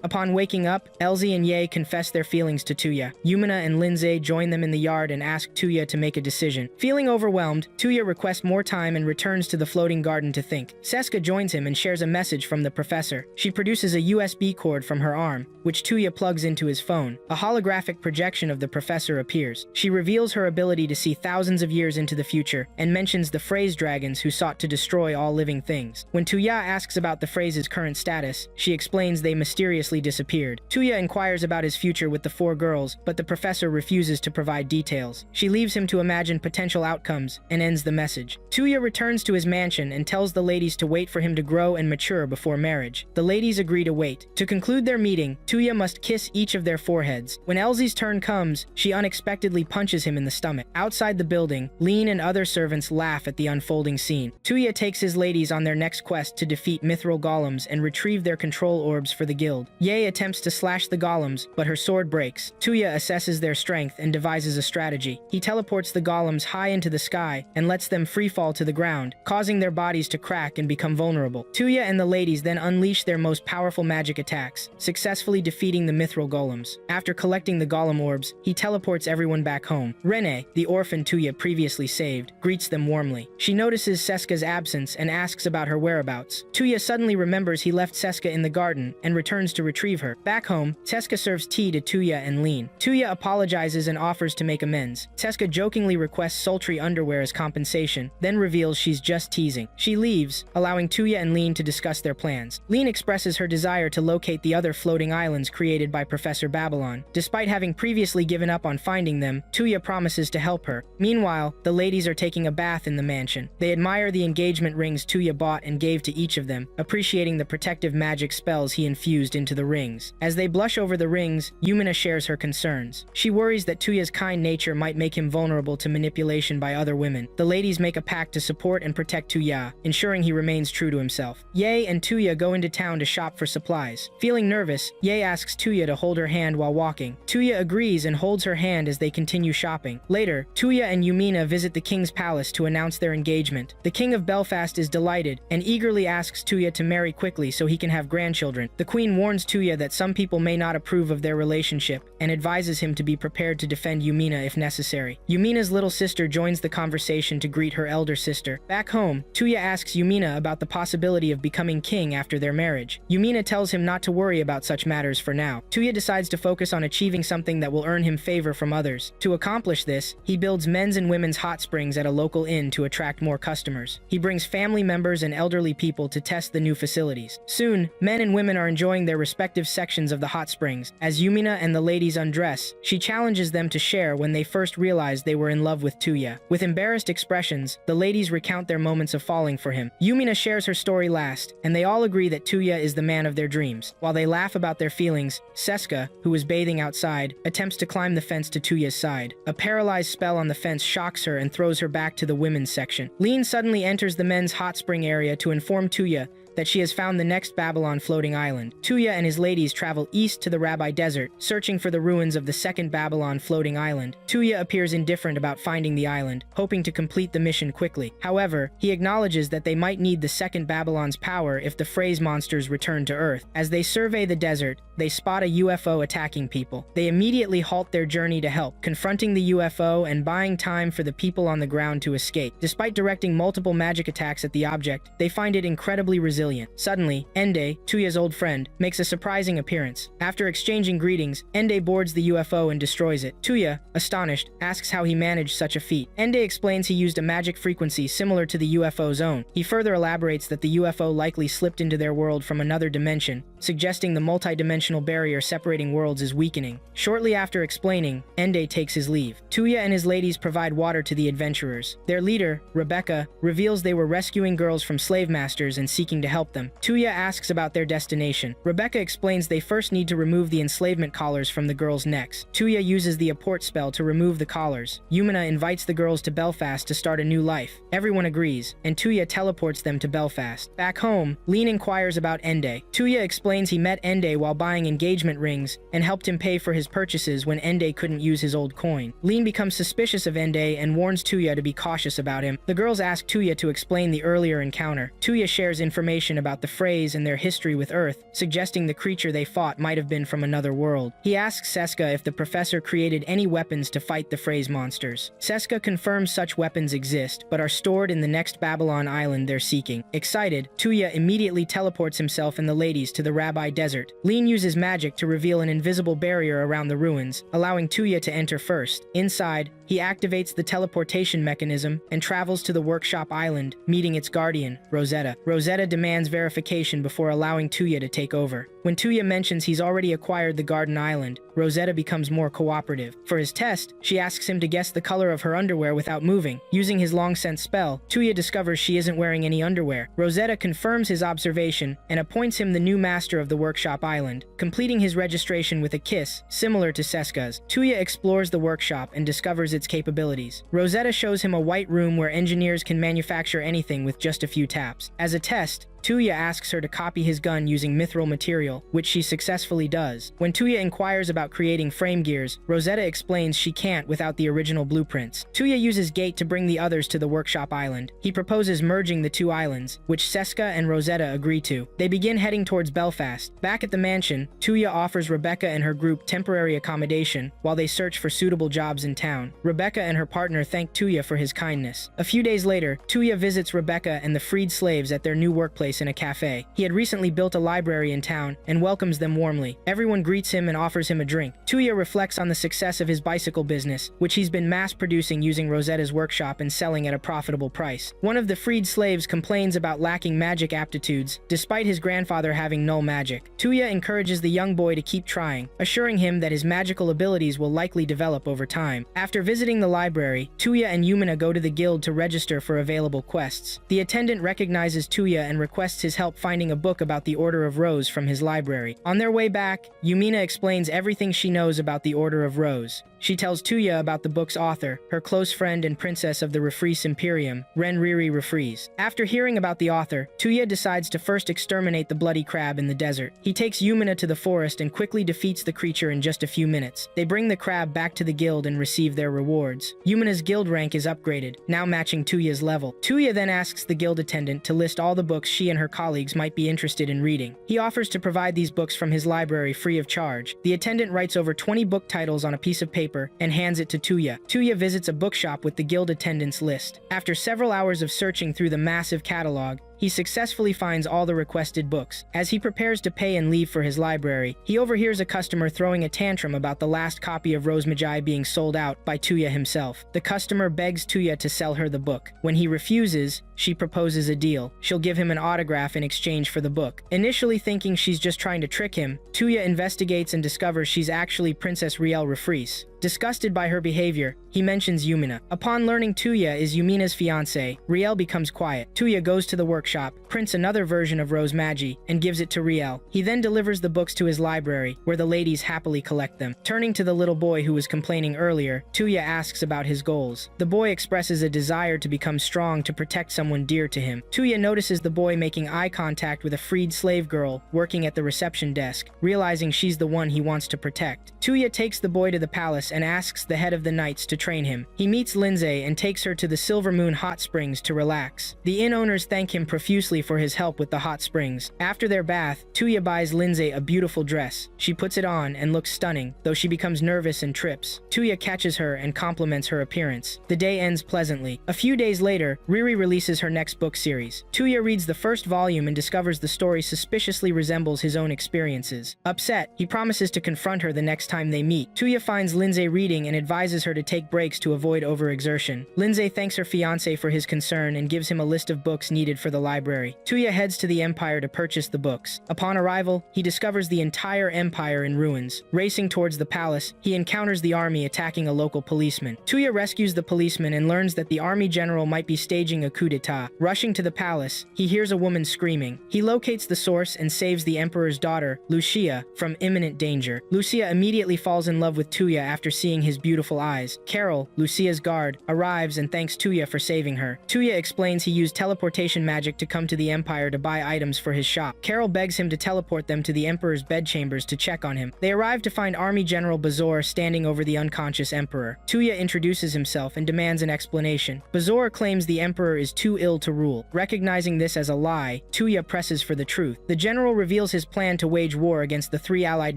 Upon waking up, Elze and Ye confess their feelings to Tuya. Yumina and Lindsay join them in the yard and ask Tuya to make a decision. Feeling overwhelmed, Tuya requests more time and returns to the floating garden to think. Seska joins him and shares a message from the professor. She produces a USB cord from her arm, which Tuya plugs into his phone. A holographic projection of the professor appears. She reveals her ability to see thousands of years into the future and mentions the phrase dragons who sought to destroy all living things. When Tuya asks about the phrase's current status, she explains they mysteriously disappeared. Tuya inquires about his future with the four girls, but the professor refuses to provide details. She leaves him to imagine potential outcomes and ends the message. Tuya returns to his mansion and tells the ladies to wait for him to grow and mature before marriage. The ladies agree to wait. To conclude their meeting, Tuya must kiss each of their foreheads. When Elze's turn comes, she unexpectedly punches him in the stomach. Outside the building, Lean and other servants laugh at the unfolding scene. Tuya takes his ladies on their next quest to defeat mithril golems and retrieve their control orbs for the guild. Ye attempts to slash the golems, but her sword breaks. Tuya assesses their strength and devises a strategy. He teleports the golems high into the sky and lets them freefall to the ground, causing their bodies to crack and become vulnerable. Tuya and the ladies then unleash their most powerful magic attacks, successfully defeating the mithril golems. After collecting the golem orbs, he teleports everyone back home. Rene, the orphan Tuya previously saved, greets them warmly. She notices Seska's absence and asks about her whereabouts. Tuya suddenly remembers he left Seska in the garden and returns to retrieve her. Back home, Seska serves tea to Tuya and Lean. Tuya apologizes and offers to make amends. Seska jokingly requests sultry underwear as compensation, then reveals she's just teasing. She leaves, allowing Tuya and Lean to discuss their plans. Lean expresses her desire to locate the other floating islands created by Professor Babylon. Despite having previously given up on finding them, Tuya promises to help her. Meanwhile, the ladies are taking a bath in the mansion. They admire the engagement rings Tuya bought and gave to each of them, appreciating the protective magic spells he infused into the rings. As they blush over the rings, Yumina shares her concerns. She worries that Tuya's kind nature might make him vulnerable to manipulation by other women. The ladies make a pact to support and protect Tuya, ensuring he remains true to himself. Ye and Tuya go into town to shop for supplies. Feeling nervous, Ye asks Tuya to hold her hand while walking. Tuya agrees and holds her hand as they continue shopping. Later, Tuya and Yumina visit the king's palace to announce their engagement. The king of Belfast is delighted and eagerly asks Tuya to marry quickly so he can have grandchildren. The queen warns Tuya that some people may not approve of their relationship and advises him to be prepared to defend Yumina if necessary. Yumina's little sister joins the conversation to greet her elder sister. Back home, Tuya asks Yumina about the possibility of becoming king after their marriage. Yumina tells him not to worry about such matters for now. Tuya decides to focus on achieving something that will earn him favor from others. To accomplish this, he builds men's and women's hot springs at a local inn to attract more customers. He brings family members and elderly people to test the new facilities. Soon, men and women are enjoying their respective sections of the hot springs. As Yumina and the ladies undress, she challenges them to share when they first realized they were in love with Tuya. With embarrassed expressions, the ladies recount their moments of falling for him. Yumina shares her story last, and they all agree that Tuya is the man of their dreams. While they laugh about their feelings, Seska, who is bathing outside, attempts to climb the fence to Tuya's side. A paralyzed spell on the fence shocks her and throws her back to the women's section. Lean suddenly enters the men's hot spring area to inform Tuya that she has found the next Babylon floating island. Tuya and his ladies travel east to the Rabbi Desert, searching for the ruins of the second Babylon floating island. Tuya appears indifferent about finding the island, hoping to complete the mission quickly. However, he acknowledges that they might need the second Babylon's power if the phrase monsters return to Earth. As they survey the desert, they spot a UFO attacking people. They immediately halt their journey to help, confronting the UFO and buying time for the people on the ground to escape. Despite directing multiple magic attacks at the object, they find it incredibly resilient. Suddenly, Ende, Tuya's old friend, makes a surprising appearance. After exchanging greetings, Ende boards the UFO and destroys it. Tuya, astonished, asks how he managed such a feat. Ende explains he used a magic frequency similar to the UFO's own. He further elaborates that the UFO likely slipped into their world from another dimension, suggesting the multi-dimensional barrier separating worlds is weakening. Shortly after explaining, Ende takes his leave. Tuya and his ladies provide water to the adventurers. Their leader, Rebecca, reveals they were rescuing girls from slave masters and seeking to help them. Tuya asks about their destination. Rebecca explains they first need to remove the enslavement collars from the girls' necks. Tuya uses the apport spell to remove the collars. Yumina invites the girls to Belfast to start a new life. Everyone agrees, and Tuya teleports them to Belfast. Back home, Lean inquires about Ende. Tuya explains he met Ende while buying engagement rings and helped him pay for his purchases when Ende couldn't use his old coin. Lean becomes suspicious of Ende and warns Tuya to be cautious about him. The girls ask Tuya to explain the earlier encounter. Tuya shares information about the phrase and their history with Earth, suggesting the creature they fought might have been from another world. He asks Seska if the professor created any weapons to fight the phrase monsters. Seska confirms such weapons exist, but are stored in the next Babylon island they're seeking. Excited, Tuya immediately teleports himself and the ladies to the Rabbi Desert. Lean uses magic to reveal an invisible barrier around the ruins, allowing Tuya to enter first. Inside, he activates the teleportation mechanism and travels to the Workshop Island, meeting its guardian, Rosetta. Rosetta demands verification before allowing Tuya to take over. When Tuya mentions he's already acquired the Garden Island, Rosetta becomes more cooperative. For his test, she asks him to guess the color of her underwear without moving. Using his long-sense spell, Tuya discovers she isn't wearing any underwear. Rosetta confirms his observation and appoints him the new master of the Workshop Island, completing his registration with a kiss, similar to Seska's. Tuya explores the workshop and discovers its capabilities. Rosetta shows him a white room where engineers can manufacture anything with just a few taps. As a test, Tuya asks her to copy his gun using mithril material, which she successfully does. When Tuya inquires about creating frame gears, Rosetta explains she can't without the original blueprints. Tuya uses Gate to bring the others to the Workshop Island. He proposes merging the two islands, which Seska and Rosetta agree to. They begin heading towards Belfast. Back at the mansion, Tuya offers Rebecca and her group temporary accommodation while they search for suitable jobs in town. Rebecca and her partner thank Tuya for his kindness. A few days later, Tuya visits Rebecca and the freed slaves at their new workplace in a cafe. He had recently built a library in town and welcomes them warmly. Everyone greets him and offers him a drink. Tuya reflects on the success of his bicycle business, which he's been mass-producing using Rosetta's workshop and selling at a profitable price. One of the freed slaves complains about lacking magic aptitudes, despite his grandfather having null magic. Tuya encourages the young boy to keep trying, assuring him that his magical abilities will likely develop over time. After visiting the library, Tuya and Yumina go to the guild to register for available quests. The attendant recognizes Tuya and requests his help finding a book about the Order of Rose from his library. On their way back, Yumina explains everything she knows about the Order of Rose. She tells Tuya about the book's author, her close friend and princess of the Refrees Imperium, Renriri Refrees. After hearing about the author, Tuya decides to first exterminate the bloody crab in the desert. He takes Yumina to the forest and quickly defeats the creature in just a few minutes. They bring the crab back to the guild and receive their rewards. Yumina's guild rank is upgraded, now matching Tuya's level. Tuya then asks the guild attendant to list all the books she and her colleagues might be interested in reading. He offers to provide these books from his library free of charge. The attendant writes over 20 book titles on a piece of paper and hands it to Tuya. Tuya visits a bookshop with the guild attendant's list. After several hours of searching through the massive catalog, he successfully finds all the requested books. As he prepares to pay and leave for his library, he overhears a customer throwing a tantrum about the last copy of Rose Magi being sold out by Tuya himself. The customer begs Tuya to sell her the book. When he refuses, she proposes a deal. She'll give him an autograph in exchange for the book. Initially thinking she's just trying to trick him, Tuya investigates and discovers she's actually Princess Riel Refrees. Disgusted by her behavior, he mentions Yumina. Upon learning Tuya is Yumina's fiancé, Riel becomes quiet. Tuya goes to the workshop, prints another version of Rose Magi, and gives it to Riel. He then delivers the books to his library, where the ladies happily collect them. Turning to the little boy who was complaining earlier, Tuya asks about his goals. The boy expresses a desire to become strong to protect someone dear to him. Tuya notices the boy making eye contact with a freed slave girl working at the reception desk, realizing she's the one he wants to protect. Tuya takes the boy to the palace and asks the head of the knights to train him. He meets Lindsay and takes her to the Silver Moon hot springs to relax. The inn owners thank him profusely for his help with the hot springs. After their bath, Tuya buys Lindsay a beautiful dress. She puts it on and looks stunning, though she becomes nervous and trips. Tuya catches her and compliments her appearance. The day ends pleasantly. A few days later, Riri releases her next book series. Tuya reads the first volume and discovers the story suspiciously resembles his own experiences. Upset, he promises to confront her the next time they meet. Tuya finds Lindsay reading and advises her to take breaks to avoid overexertion. Lindsay thanks her fiancé for his concern and gives him a list of books needed for the library. Tuya heads to the Empire to purchase the books. Upon arrival, he discovers the entire empire in ruins. Racing towards the palace, he encounters the army attacking a local policeman. Tuya rescues the policeman and learns that the army general might be staging a coup d'etat. Rushing to the palace, he hears a woman screaming. He locates the source and saves the emperor's daughter, Lucia, from imminent danger. Lucia immediately falls in love with Tuya after seeing his beautiful eyes. Carol, Lucia's guard, arrives and thanks Tuya for saving her. Tuya explains he used teleportation magic to come to the Empire to buy items for his shop. Carol begs him to teleport them to the Emperor's bedchambers to check on him. They arrive to find Army General Bazor standing over the unconscious Emperor. Tuya introduces himself and demands an explanation. Bazor claims the Emperor is too ill to rule. Recognizing this as a lie, Tuya presses for the truth. The general reveals his plan to wage war against the three allied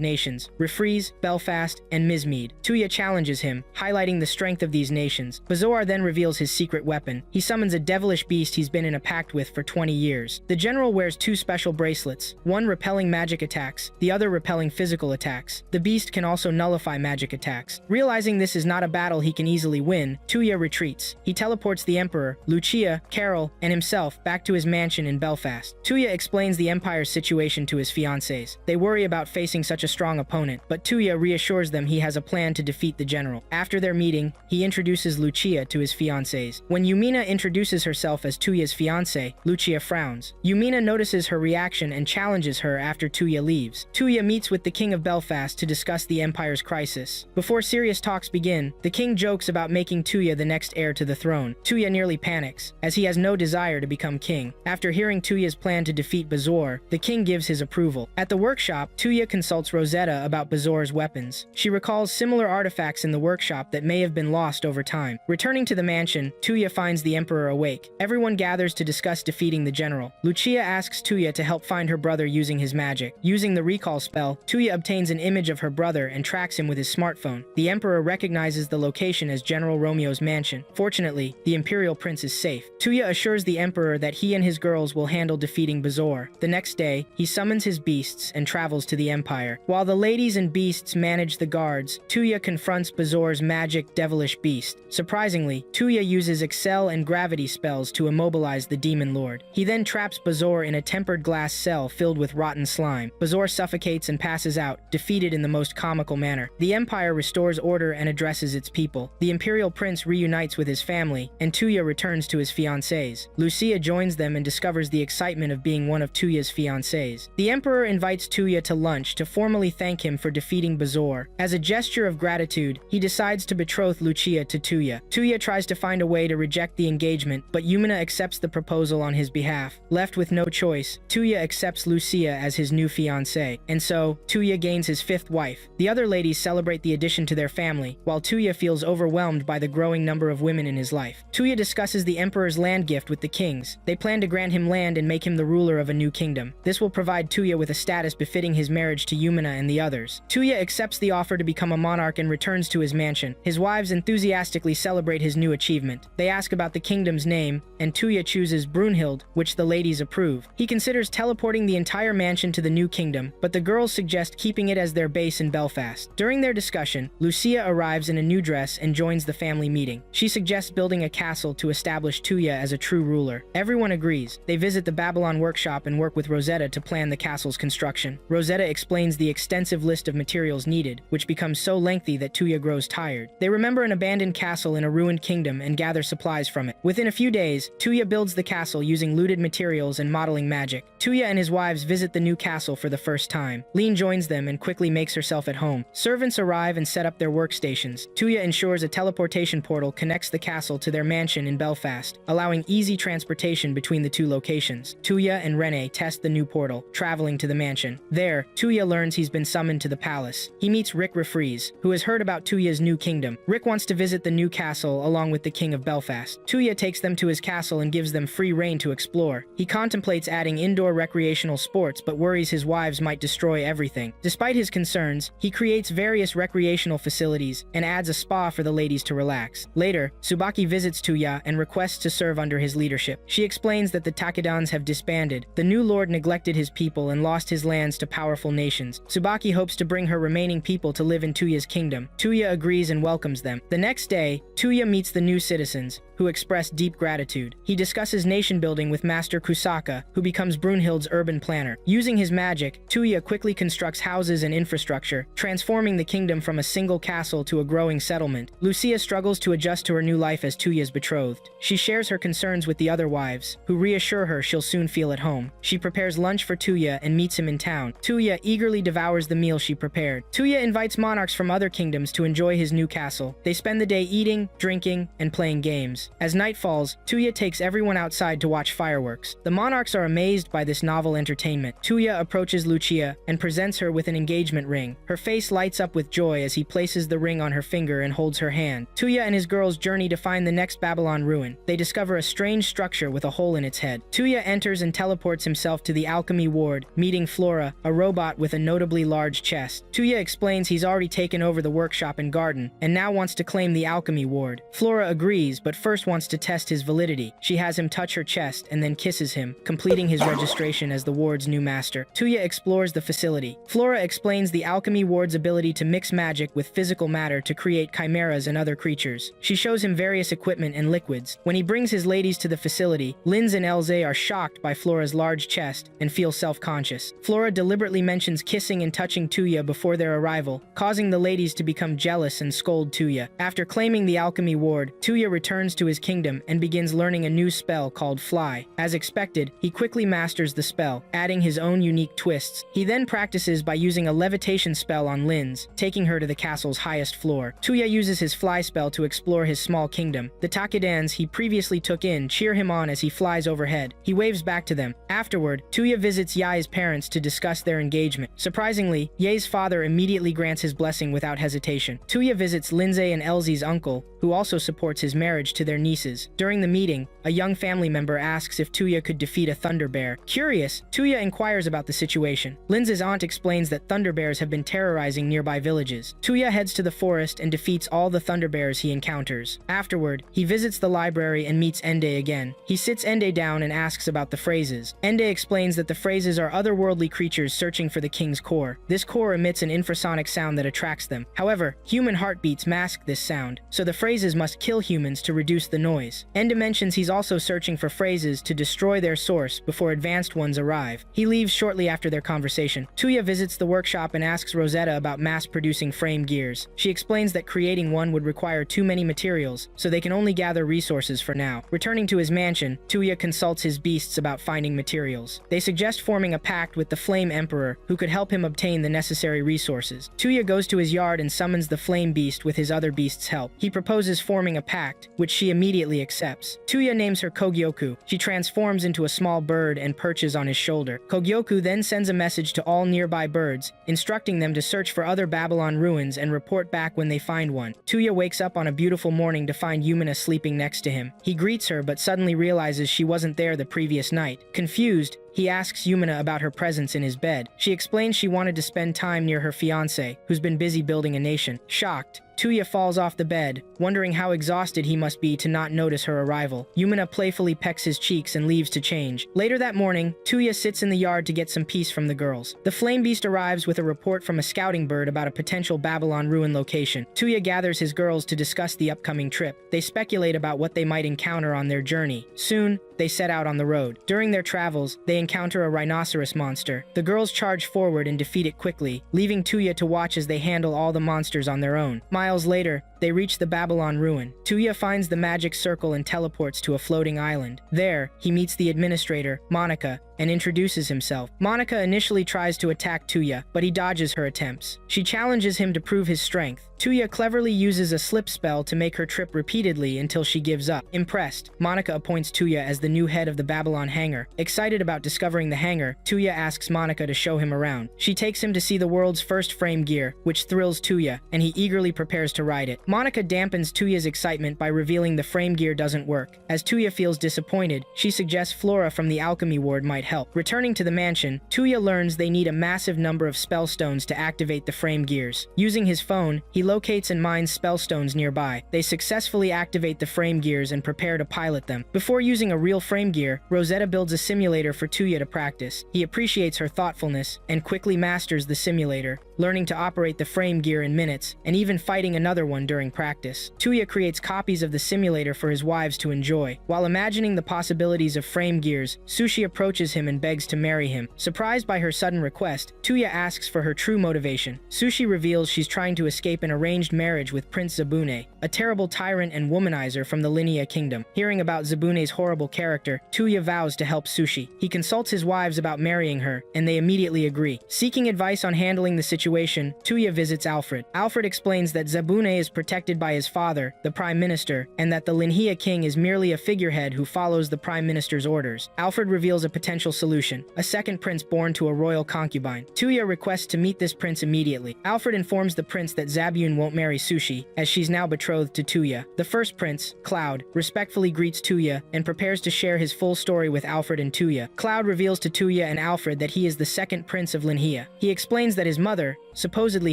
nations, Refreeze, Belfast, and Mizmead. Tuya challenges him, highlighting the strength of these nations. Bazor then reveals his secret weapon. He summons a devilish beast he's been in a pact with for 20 years. The general wears two special bracelets, one repelling magic attacks, the other repelling physical attacks. The beast can also nullify magic attacks. Realizing this is not a battle he can easily win, Tuya retreats. He teleports the Emperor, Lucia, Carol, and himself back to his mansion in Belfast. Tuya explains the Empire's situation to his fiancés. They worry about facing such a strong opponent, but Tuya reassures them he has a plan to defeat the general. After their meeting, he introduces Lucia to his fiancés. When Yumina introduces herself as Tuya's fiancé, Lucia frowns. Yumina notices her reaction and challenges her after Tuya leaves. Tuya meets with the King of Belfast to discuss the Empire's crisis. Before serious talks begin, the king jokes about making Tuya the next heir to the throne. Tuya nearly panics, as he has no desire to become king. After hearing Tuya's plan to defeat Bazor, the king gives his approval. At the workshop, Tuya consults Rosetta about Bazor's weapons. She recalls similar artifacts in the workshop that may have been lost over time. Returning to the mansion, Tuya finds the Emperor awake. Everyone gathers to discuss defeating the general. Lucia asks Tuya to help find her brother using his magic. Using the recall spell, Tuya obtains an image of her brother and tracks him with his smartphone. The Emperor recognizes the location as General Romeo's mansion. Fortunately, the Imperial Prince is safe. Tuya assures the Emperor that he and his girls will handle defeating Bazor. The next day, he summons his beasts and travels to the Empire. While the ladies and beasts manage the guards, Tuya confronts Bazor's magic devilish beast. Surprisingly, Tuya uses Excel and gravity spells to immobilize the Demon Lord. He then traps Bazor in a tempered glass cell filled with rotten slime. Bazor suffocates and passes out, defeated in the most comical manner. The Empire restores order and addresses its people. The Imperial Prince reunites with his family, and Tuya returns to his fiancés. Lucia joins them and discovers the excitement of being one of Tuya's fiancés. The Emperor invites Tuya to lunch to formally thank him for defeating Bazor. As a gesture of gratitude, he decides to betroth Lucia to Tuya. Tuya tries to find a way to reject the engagement, but Yumina accepts the proposal on his behalf. Left with no choice, Tuya accepts Lucia as his new fiancée, and so, Tuya gains his fifth wife. The other ladies celebrate the addition to their family, while Tuya feels overwhelmed by the growing number of women in his life. Tuya discusses the Emperor's land gift with the kings. They plan to grant him land and make him the ruler of a new kingdom. This will provide Tuya with a status befitting his marriage to Yumina and the others. Tuya accepts the offer to become a monarch and returns to his mansion. His wives enthusiastically celebrate his new achievement. They ask about the kingdom's name, and Tuya chooses Brunhild, which the ladies approve. He considers teleporting the entire mansion to the new kingdom, but the girls suggest keeping it as their base in Belfast. During their discussion, Lucia arrives in a new dress and joins the family meeting. She suggests building a castle to establish Tuya as a true ruler. Everyone agrees. They visit the Babylon workshop and work with Rosetta to plan the castle's construction. Rosetta explains the extensive list of materials needed, which becomes so lengthy quickly that Tuya grows tired. They remember an abandoned castle in a ruined kingdom and gather supplies from it. Within a few days, Tuya builds the castle using looted materials and modeling magic. Tuya and his wives visit the new castle for the first time. Lean joins them and quickly makes herself at home. Servants arrive and set up their workstations. Tuya ensures a teleportation portal connects the castle to their mansion in Belfast, allowing easy transportation between the two locations. Tuya and Rene test the new portal, traveling to the mansion. There, Tuya learns he's been summoned to the palace. He meets Rick Refreeze, who has heard about Tuya's new kingdom. Rick wants to visit the new castle along with the king of Belfast. Tuya takes them to his castle and gives them free reign to explore. He contemplates adding indoor recreational sports but worries his wives might destroy everything. Despite his concerns, he creates various recreational facilities and adds a spa for the ladies to relax. Later, Tsubaki visits Tuya and requests to serve under his leadership. She explains that the Takedans have disbanded. The new lord neglected his people and lost his lands to powerful nations. Tsubaki hopes to bring her remaining people to live in Tuya's kingdom. Tuya agrees and welcomes them. The next day, Tuya meets the new citizens, who express deep gratitude. He discusses nation building with Master Kusaka, who becomes Brunhild's urban planner. Using his magic, Tuya quickly constructs houses and infrastructure, transforming the kingdom from a single castle to a growing settlement. Lucia struggles to adjust to her new life as Tuya's betrothed. She shares her concerns with the other wives, who reassure her she'll soon feel at home. She prepares lunch for Tuya and meets him in town. Tuya eagerly devours the meal she prepared. Tuya invites monarchs from other kingdoms to enjoy his new castle. They spend the day eating, drinking, and playing games. As night falls, Tuya takes everyone outside to watch fireworks. The monarchs are amazed by this novel entertainment. Tuya approaches Lucia and presents her with an engagement ring. Her face lights up with joy as he places the ring on her finger and holds her hand. Tuya and his girls journey to find the next Babylon ruin. They discover a strange structure with a hole in its head. Tuya enters and teleports himself to the alchemy ward, meeting Flora, a robot with a notably large chest. Tuya explains he's already taken over the workshop and garden, and now wants to claim the alchemy ward. Flora agrees, but first wants to test his validity. She has him touch her chest and then kisses him, completing his registration as the ward's new master. Tuya explores the facility. Flora explains the alchemy ward's ability to mix magic with physical matter to create chimeras and other creatures. She shows him various equipment and liquids. When he brings his ladies to the facility, Linz and Elze are shocked by Flora's large chest and feel self-conscious. Flora deliberately mentions kissing and touching Tuya before their arrival, causing the ladies to become jealous and scold Tuya. After claiming the alchemy ward, Tuya returns to his kingdom and begins learning a new spell called Fly. As expected, he quickly masters the spell, adding his own unique twists. He then practices by using a levitation spell on Linz, taking her to the castle's highest floor. Tuya uses his fly spell to explore his small kingdom. The Takedans he previously took in cheer him on as he flies overhead. He waves back to them. Afterward, Tuya visits Yae's parents to discuss their engagement. Surprisingly, Yae's father immediately grants his blessing without hesitation. Tuya visits Lindsay and Elzie's uncle, who also supports his marriage to their nieces. During the meeting, a young family member asks if Tuya could defeat a thunder bear. Curious, Tuya inquires about the situation. Linz's aunt explains that thunder bears have been terrorizing nearby villages. Tuya heads to the forest and defeats all the thunder bears he encounters. Afterward, he visits the library and meets Ende again. He sits Ende down and asks about the phrases. Ende explains that the phrases are otherworldly creatures searching for the king's core. This core emits an infrasonic sound that attracts them. However, human heartbeats mask this sound, so the phrases must kill humans to reduce the noise. Ende mentions he's also searching for phrases to destroy their source before advanced ones arrive. He leaves shortly after their conversation. Tuya visits the workshop and asks Rosetta about mass-producing frame gears. She explains that creating one would require too many materials, so they can only gather resources for now. Returning to his mansion, Tuya consults his beasts about finding materials. They suggest forming a pact with the Flame Emperor, who could help him obtain the necessary resources. Tuya goes to his yard and summons the Flame Beast with his other beasts' help. He proposes forming a pact, which she immediately accepts. Tuya names her Kogyoku. She transforms into a small bird and perches on his shoulder. Kogyoku then sends a message to all nearby birds, instructing them to search for other Babylon ruins and report back when they find one. Tuya wakes up on a beautiful morning to find Yumina sleeping next to him. He greets her but suddenly realizes she wasn't there the previous night. Confused, he asks Yumina about her presence in his bed. She explains she wanted to spend time near her fiancé, who's been busy building a nation. Shocked, Tuya falls off the bed, wondering how exhausted he must be to not notice her arrival. Yumina playfully pecks his cheeks and leaves to change. Later that morning, Tuya sits in the yard to get some peace from the girls. The Flame Beast arrives with a report from a scouting bird about a potential Babylon ruin location. Tuya gathers his girls to discuss the upcoming trip. They speculate about what they might encounter on their journey. Soon, they set out on the road. During their travels, they encounter a rhinoceros monster. The girls charge forward and defeat it quickly, leaving Tuya to watch as they handle all the monsters on their own. Miles later, they reach the Babylon ruin. Tuya finds the magic circle and teleports to a floating island. There, he meets the administrator, Monica, and introduces himself. Monica initially tries to attack Tuya, but he dodges her attempts. She challenges him to prove his strength. Tuya cleverly uses a slip spell to make her trip repeatedly until she gives up. Impressed, Monica appoints Tuya as the new head of the Babylon hangar. Excited about discovering the hangar, Tuya asks Monica to show him around. She takes him to see the world's first frame gear, which thrills Tuya, and he eagerly prepares to ride it. Monica dampens Tuya's excitement by revealing the frame gear doesn't work. As Tuya feels disappointed, she suggests Flora from the alchemy ward might help. Returning to the mansion, Tuya learns they need a massive number of spell stones to activate the frame gears. Using his phone, he locates and mines spell stones nearby. They successfully activate the frame gears and prepare to pilot them. Before using a real frame gear, Rosetta builds a simulator for Tuya to practice. He appreciates her thoughtfulness and quickly masters the simulator, learning to operate the frame gear in minutes, and even fighting another one during practice. Tuya creates copies of the simulator for his wives to enjoy. While imagining the possibilities of frame gears, Sushi approaches him and begs to marry him. Surprised by her sudden request, Tuya asks for her true motivation. Sushi reveals she's trying to escape an arranged marriage with Prince Zabune, a terrible tyrant and womanizer from the Linnea kingdom. Hearing about Zabune's horrible character, Tuya vows to help Sushi. He consults his wives about marrying her, and they immediately agree. Seeking advice on handling the situation, Tuya visits Alfred. Alfred explains that Zabune is protected by his father, the Prime Minister, and that the Linnea king is merely a figurehead who follows the Prime Minister's orders. Alfred reveals a potential solution: a second prince born to a royal concubine. Tuya requests to meet this prince immediately. Alfred informs the prince that Zabune won't marry Sushi, as she's now betrothed to Tuya. The first prince, Cloud, respectfully greets Tuya and prepares to share his full story with Alfred and Tuya. Cloud reveals to Tuya and Alfred that he is the second prince of Linnea. He explains that his mother, supposedly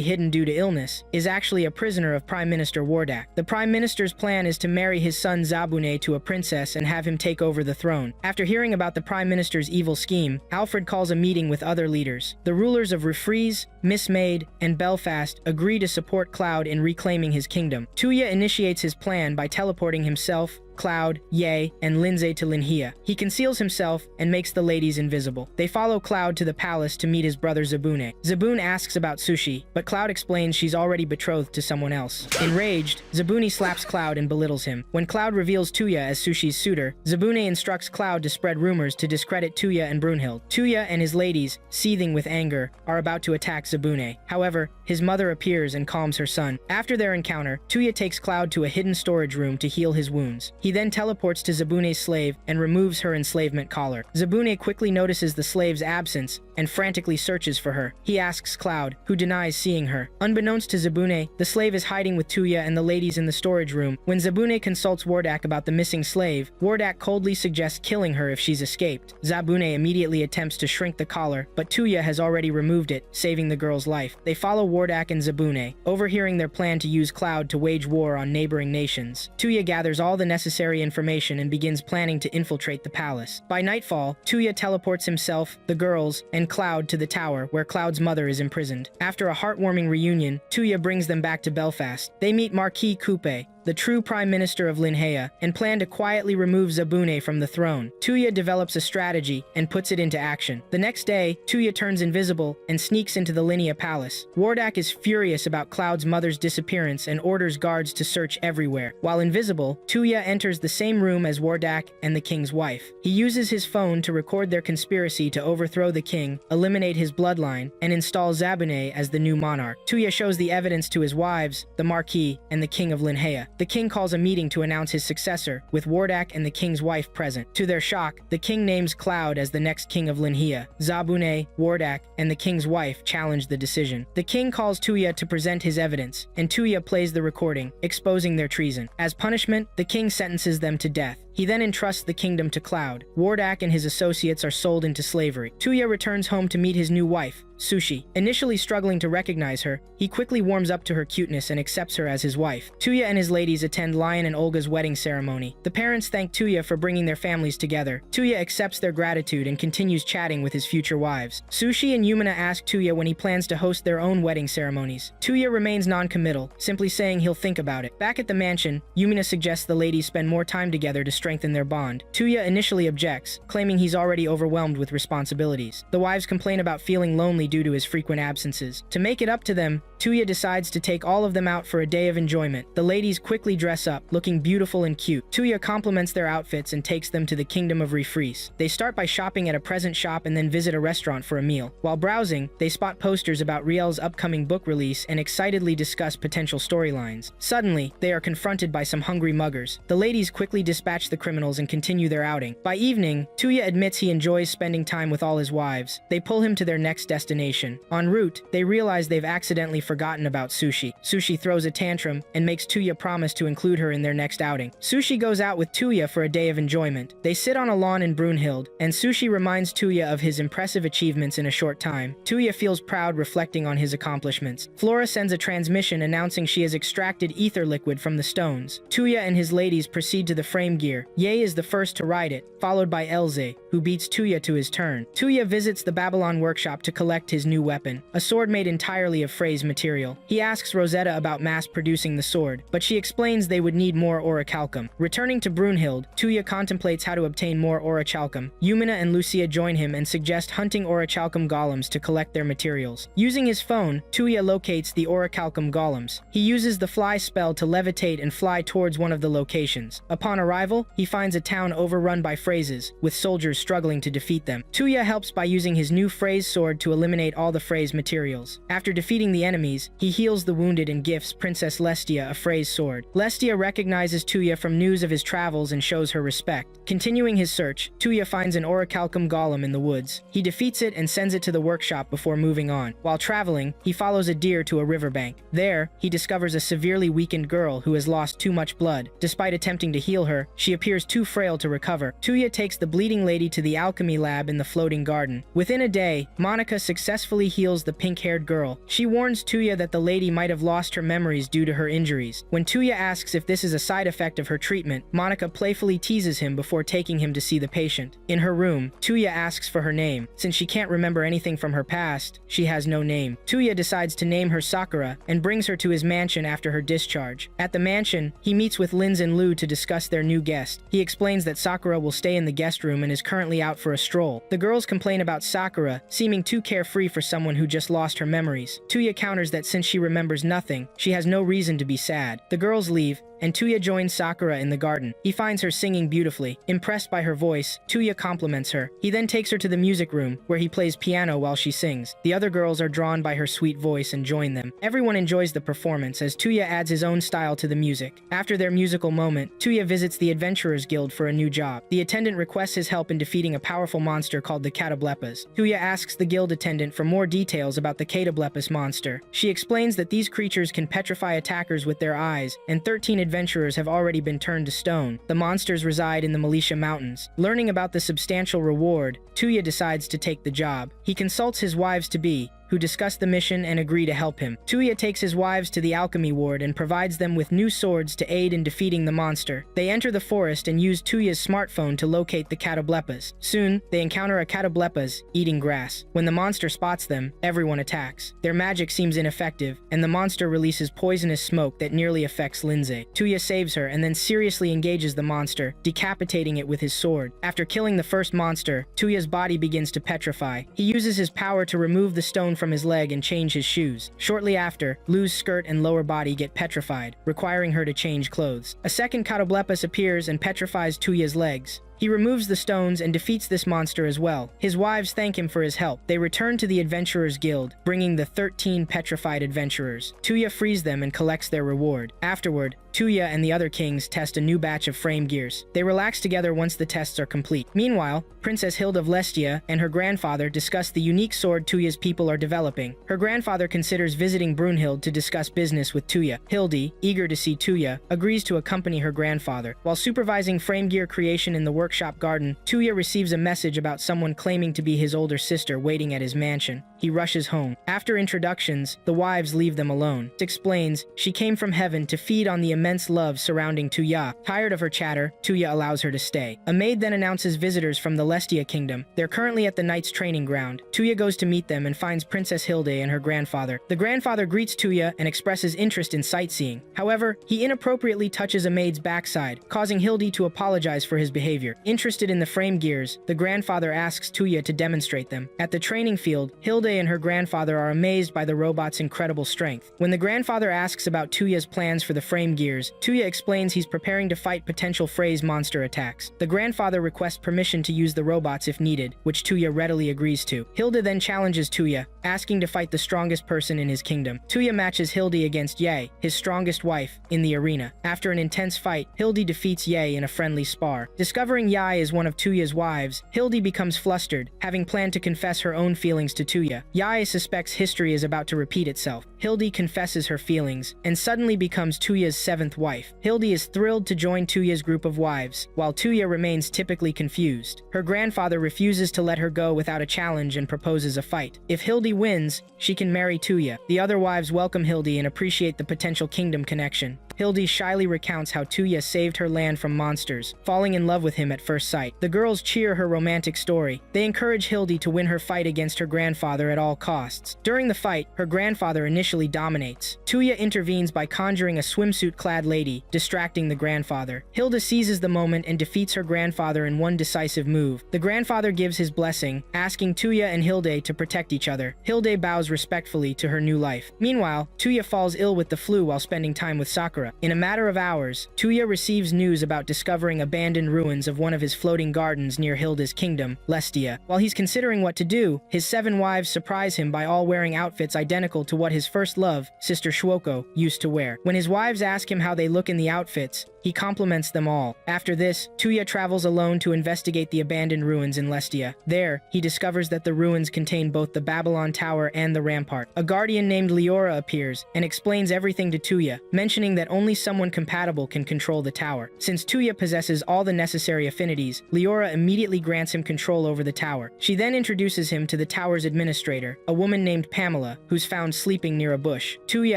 hidden due to illness, is actually a prisoner of Prime Minister Wardak. The Prime Minister's plan is to marry his son Zabune to a princess and have him take over the throne. After hearing about the Prime Minister's evil scheme, Alfred calls a meeting with other leaders. The rulers of Refreeze, Mistmade, and Belfast agree to support Cloud in reclaiming his kingdom. Tuya initiates his plan by teleporting himself, Cloud, Ye, and Lindsay to Linnea. He conceals himself and makes the ladies invisible. They follow Cloud to the palace to meet his brother Zabune. Zabune asks about Sushi, but Cloud explains she's already betrothed to someone else. Enraged, Zabune slaps Cloud and belittles him. When Cloud reveals Tuya as Sushi's suitor, Zabune instructs Cloud to spread rumors to discredit Tuya and Brunhild. Tuya and his ladies, seething with anger, are about to attack Zabune. However, his mother appears and calms her son. After their encounter, Tuya takes Cloud to a hidden storage room to heal his wounds. He then teleports to Zabune's slave and removes her enslavement collar. Zabune quickly notices the slave's absence and frantically searches for her. He asks Cloud, who denies seeing her. Unbeknownst to Zabune, the slave is hiding with Tuya and the ladies in the storage room. When Zabune consults Wardak about the missing slave, Wardak coldly suggests killing her if she's escaped. Zabune immediately attempts to shrink the collar, but Tuya has already removed it, saving the girl's life. They follow Wardak and Zabune, overhearing their plan to use Cloud to wage war on neighboring nations. Tuya gathers all the necessary information and begins planning to infiltrate the palace. By nightfall, Tuya teleports himself, the girls, and Cloud to the tower where Cloud's mother is imprisoned. After a heartwarming reunion, Tuya brings them back to Belfast. They meet Marquis Coupe, the true Prime Minister of Linnea, and plan to quietly remove Zabune from the throne. Tuya develops a strategy and puts it into action. The next day, Tuya turns invisible and sneaks into the Linnea palace. Wardak is furious about Cloud's mother's disappearance and orders guards to search everywhere. While invisible, Tuya enters the same room as Wardak and the king's wife. He uses his phone to record their conspiracy to overthrow the king, eliminate his bloodline, and install Zabune as the new monarch. Tuya shows the evidence to his wives, the Marquis, and the king of Linnea. The king calls a meeting to announce his successor, with Wardak and the king's wife present. To their shock, the king names Cloud as the next king of Linnea. Zabune, Wardak, and the king's wife challenge the decision. The king calls Tuya to present his evidence, and Tuya plays the recording, exposing their treason. As punishment, the king sentences them to death. He then entrusts the kingdom to Cloud. Wardak and his associates are sold into slavery. Tuya returns home to meet his new wife, Sushi. Initially struggling to recognize her, he quickly warms up to her cuteness and accepts her as his wife. Tuya and his ladies attend Lion and Olga's wedding ceremony. The parents thank Tuya for bringing their families together. Tuya accepts their gratitude and continues chatting with his future wives. Sushi and Yumina ask Tuya when he plans to host their own wedding ceremonies. Tuya remains non-committal, simply saying he'll think about it. Back at the mansion, Yumina suggests the ladies spend more time together to strengthen their bond. Tuya initially objects, claiming he's already overwhelmed with responsibilities. The wives complain about feeling lonely due to his frequent absences. To make it up to them, Tuya decides to take all of them out for a day of enjoyment. The ladies quickly dress up, looking beautiful and cute. Tuya compliments their outfits and takes them to the kingdom of Refreeze. They start by shopping at a present shop and then visit a restaurant for a meal. While browsing, they spot posters about Riel's upcoming book release and excitedly discuss potential storylines. Suddenly, they are confronted by some hungry muggers. The ladies quickly dispatch the criminals and continue their outing. By evening, Tuya admits he enjoys spending time with all his wives. They pull him to their next destination. En route, they realize they've accidentally forgotten about Sushi. Sushi throws a tantrum and makes Tuya promise to include her in their next outing. Sushi goes out with Tuya for a day of enjoyment. They sit on a lawn in Brunhild, and Sushi reminds Tuya of his impressive achievements in a short time. Tuya feels proud reflecting on his accomplishments. Flora sends a transmission announcing she has extracted ether liquid from the stones. Tuya and his ladies proceed to the frame gear. Ye is the first to ride it, followed by Elze, who beats Tuya to his turn. Tuya visits the Babylon workshop to collect his new weapon, a sword made entirely of phrase material. He asks Rosetta about mass-producing the sword, but she explains they would need more orichalcum. Returning to Brunhild, Tuya contemplates how to obtain more orichalcum. Yumina and Lucia join him and suggest hunting orichalcum golems to collect their materials. Using his phone, Tuya locates the orichalcum golems. He uses the fly spell to levitate and fly towards one of the locations. Upon arrival, he finds a town overrun by phrases, with soldiers struggling to defeat them. Tuya helps by using his new phrase sword to eliminate all the phrase materials. After defeating the enemies, he heals the wounded and gifts Princess Lestia a phrase sword. Lestia recognizes Tuya from news of his travels and shows her respect. Continuing his search, Tuya finds an orichalcum golem in the woods. He defeats it and sends it to the workshop before moving on. While traveling, he follows a deer to a riverbank. There, he discovers a severely weakened girl who has lost too much blood. Despite attempting to heal her, she appears too frail to recover. Tuya takes the bleeding lady to the alchemy lab in the floating garden. Within a day, Monica successfully heals the pink-haired girl. She warns Tuya that the lady might have lost her memories due to her injuries. When Tuya asks if this is a side effect of her treatment, Monica playfully teases him before taking him to see the patient. In her room, Tuya asks for her name. Since she can't remember anything from her past, she has no name. Tuya decides to name her Sakura and brings her to his mansion after her discharge. At the mansion, he meets with Linz and Lu to discuss their new guest. He explains that Sakura will stay in the guest room and is currently out for a stroll. The girls complain about Sakura seeming too carefree for someone who just lost her memories. Tuya counters that since she remembers nothing, she has no reason to be sad. The girls leave, and Tuya joins Sakura in the garden. He finds her singing beautifully. Impressed by her voice, Tuya compliments her. He then takes her to the music room, where he plays piano while she sings. The other girls are drawn by her sweet voice and join them. Everyone enjoys the performance as Tuya adds his own style to the music. After their musical moment, Tuya visits the Adventurers Guild for a new job. The attendant requests his help in defeating a powerful monster called the Catoblepas. Tuya asks the guild attendant for more details about the Catoblepas monster. She explains that these creatures can petrify attackers with their eyes, and 13 adventurers have already been turned to stone. The monsters reside in the Militia Mountains. Learning about the substantial reward, Tuya decides to take the job. He consults his wives-to-be, who discuss the mission and agree to help him. Tuya takes his wives to the alchemy ward and provides them with new swords to aid in defeating the monster. They enter the forest and use Tuya's smartphone to locate the Catoblepas. Soon, they encounter a Catoblepas eating grass. When the monster spots them, everyone attacks. Their magic seems ineffective, and the monster releases poisonous smoke that nearly affects Lindsay. Tuya saves her and then seriously engages the monster, decapitating it with his sword. After killing the first monster, Tuya's body begins to petrify. He uses his power to remove the stone from his leg and change his shoes. Shortly after, Lu's skirt and lower body get petrified, requiring her to change clothes. A second Catoblepas appears and petrifies Tuya's legs. He removes the stones and defeats this monster as well. His wives thank him for his help. They return to the Adventurers Guild, bringing the 13 petrified adventurers. Tuya frees them and collects their reward. Afterward, Tuya and the other kings test a new batch of frame gears. They relax together once the tests are complete. Meanwhile, Princess Hilda of Lestia and her grandfather discuss the unique sword Tuya's people are developing. Her grandfather considers visiting Brunhild to discuss business with Tuya. Hildy, eager to see Tuya, agrees to accompany her grandfather. While supervising frame gear creation in the workshop garden, Tuya receives a message about someone claiming to be his older sister waiting at his mansion. he rushes home. After introductions, the wives leave them alone. It explains she came from heaven to feed on the immense love surrounding Tuya. Tired of her chatter, Tuya allows her to stay. A maid then announces visitors from the Lestia kingdom. They're currently at the knight's training ground. Tuya goes to meet them and finds Princess Hilde and her grandfather. The grandfather greets Tuya and expresses interest in sightseeing. However, he inappropriately touches a maid's backside, causing Hilde to apologize for his behavior. Interested in the frame gears, the grandfather asks Tuya to demonstrate them. At the training field, Hilde and her grandfather are amazed by the robot's incredible strength. When the grandfather asks about Tuya's plans for the frame gears, Tuya explains he's preparing to fight potential phrase monster attacks. The grandfather requests permission to use the robots if needed, which Tuya readily agrees to. Hilde then challenges Tuya, asking to fight the strongest person in his kingdom. Tuya matches Hilde against Ye, his strongest wife, in the arena. After an intense fight, Hilde defeats Ye in a friendly spar. Discovering Ye is one of Tuya's wives, Hilde becomes flustered, having planned to confess her own feelings to Tuya. Ye suspects history is about to repeat itself. Hilde confesses her feelings, and suddenly becomes Tuya's seventh wife. Hilde is thrilled to join Tuya's group of wives, while Tuya remains typically confused. Her grandfather refuses to let her go without a challenge and proposes a fight. If Hilde wins, she can marry Tuya. The other wives welcome Hilde and appreciate the potential kingdom connection. Hilde shyly recounts how Tuya saved her land from monsters, falling in love with him at first sight. The girls cheer her romantic story. They encourage Hilde to win her fight against her grandfather at all costs. During the fight, her grandfather initially dominates. Tuya intervenes by conjuring a swimsuit-clad lady, distracting the grandfather. Hilde seizes the moment and defeats her grandfather in one decisive move. The grandfather gives his blessing, asking Tuya and Hilde to protect each other. Hilde bows respectfully to her new life. Meanwhile, Tuya falls ill with the flu while spending time with Sakura. In a matter of hours, Tuya receives news about discovering abandoned ruins of one of his floating gardens near Hilda's kingdom, Lestia. While he's considering what to do, his 7 wives surprise him by all wearing outfits identical to what his first love, Sister Shuoko, used to wear. When his wives ask him how they look in the outfits, he compliments them all. After this, Tuya travels alone to investigate the abandoned ruins in Lestia. There, he discovers that the ruins contain both the Babylon Tower and the rampart. A guardian named Leora appears and explains everything to Tuya, mentioning that only someone compatible can control the tower. Since Tuya possesses all the necessary affinities, Leora immediately grants him control over the tower. She then introduces him to the tower's administrator, a woman named Pamela, who's found sleeping near a bush. Tuya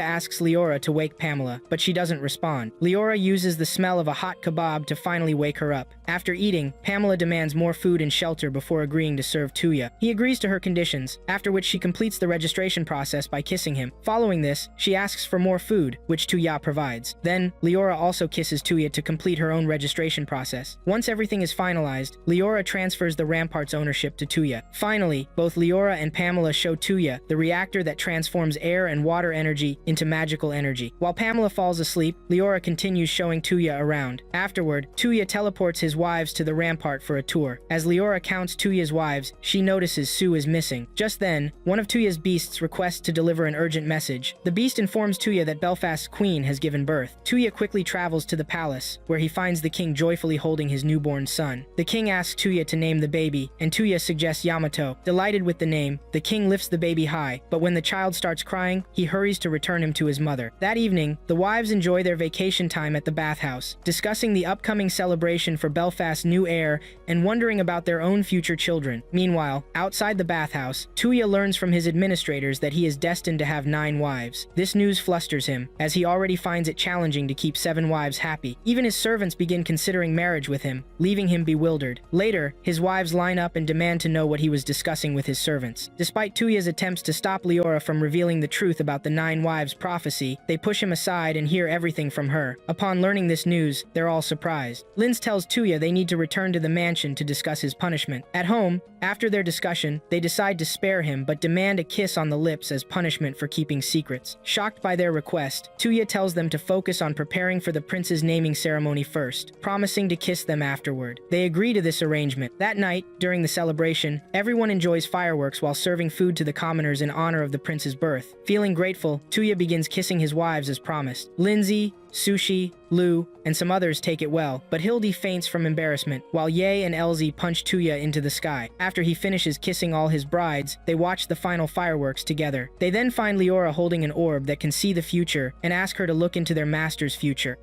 asks Leora to wake Pamela, but she doesn't respond. Leora uses the smell of a hot kebab to finally wake her up. After eating, Pamela demands more food and shelter before agreeing to serve Tuya. He agrees to her conditions, after which she completes the registration process by kissing him. Following this, she asks for more food, which Tuya provides. Then, Leora also kisses Tuya to complete her own registration process. Once everything is finalized, Leora transfers the rampart's ownership to Tuya. Finally, both Leora and Pamela show Tuya the reactor that transforms air and water energy into magical energy. While Pamela falls asleep, Leora continues showing Tuya around. Afterward, Tuya teleports his wives to the rampart for a tour. As Leora counts Tuya's wives, she notices Sue is missing. Just then, one of Tuya's beasts requests to deliver an urgent message. The beast informs Tuya that Belfast's queen has given birth. Tuya quickly travels to the palace, where he finds the king joyfully holding his newborn son. The king asks Tuya to name the baby, and Tuya suggests Yamato. Delighted with the name, the king lifts the baby high, but when the child starts crying, he hurries to return him to his mother. That evening, the wives enjoy their vacation time at the bathhouse, discussing the upcoming celebration for Belfast's new heir and wondering about their own future children. Meanwhile, outside the bathhouse, Tuya learns from his administrators that he is destined to have 9 wives. This news flusters him, as he already finds it challenging to keep 7 wives happy. Even his servants begin considering marriage with him, leaving him bewildered. Later, his wives line up and demand to know what he was discussing with his servants. Despite Tuya's attempts to stop Leora from revealing the truth about the 9 wives prophecy, they push him aside and hear everything from her. Upon learning this news, they're all surprised. Linz tells Tuya they need to return to the mansion to discuss his punishment. At home, after their discussion, they decide to spare him but demand a kiss on the lips as punishment for keeping secrets. Shocked by their request, Tuya tells them to focus on preparing for the prince's naming ceremony first, promising to kiss them afterward. They agree to this arrangement. That night, during the celebration, everyone enjoys fireworks while serving food to the commoners in honor of the prince's birth. Feeling grateful, Tuya begins kissing his wives as promised. Lindsay, Sushi, Lu, and some others take it well, but Hilde faints from embarrassment, while Ye and Elsie punch Tuya into the sky. After he finishes kissing all his brides, they watch the final fireworks together. They then find Leora holding an orb that can see the future and ask her to look into their master's future.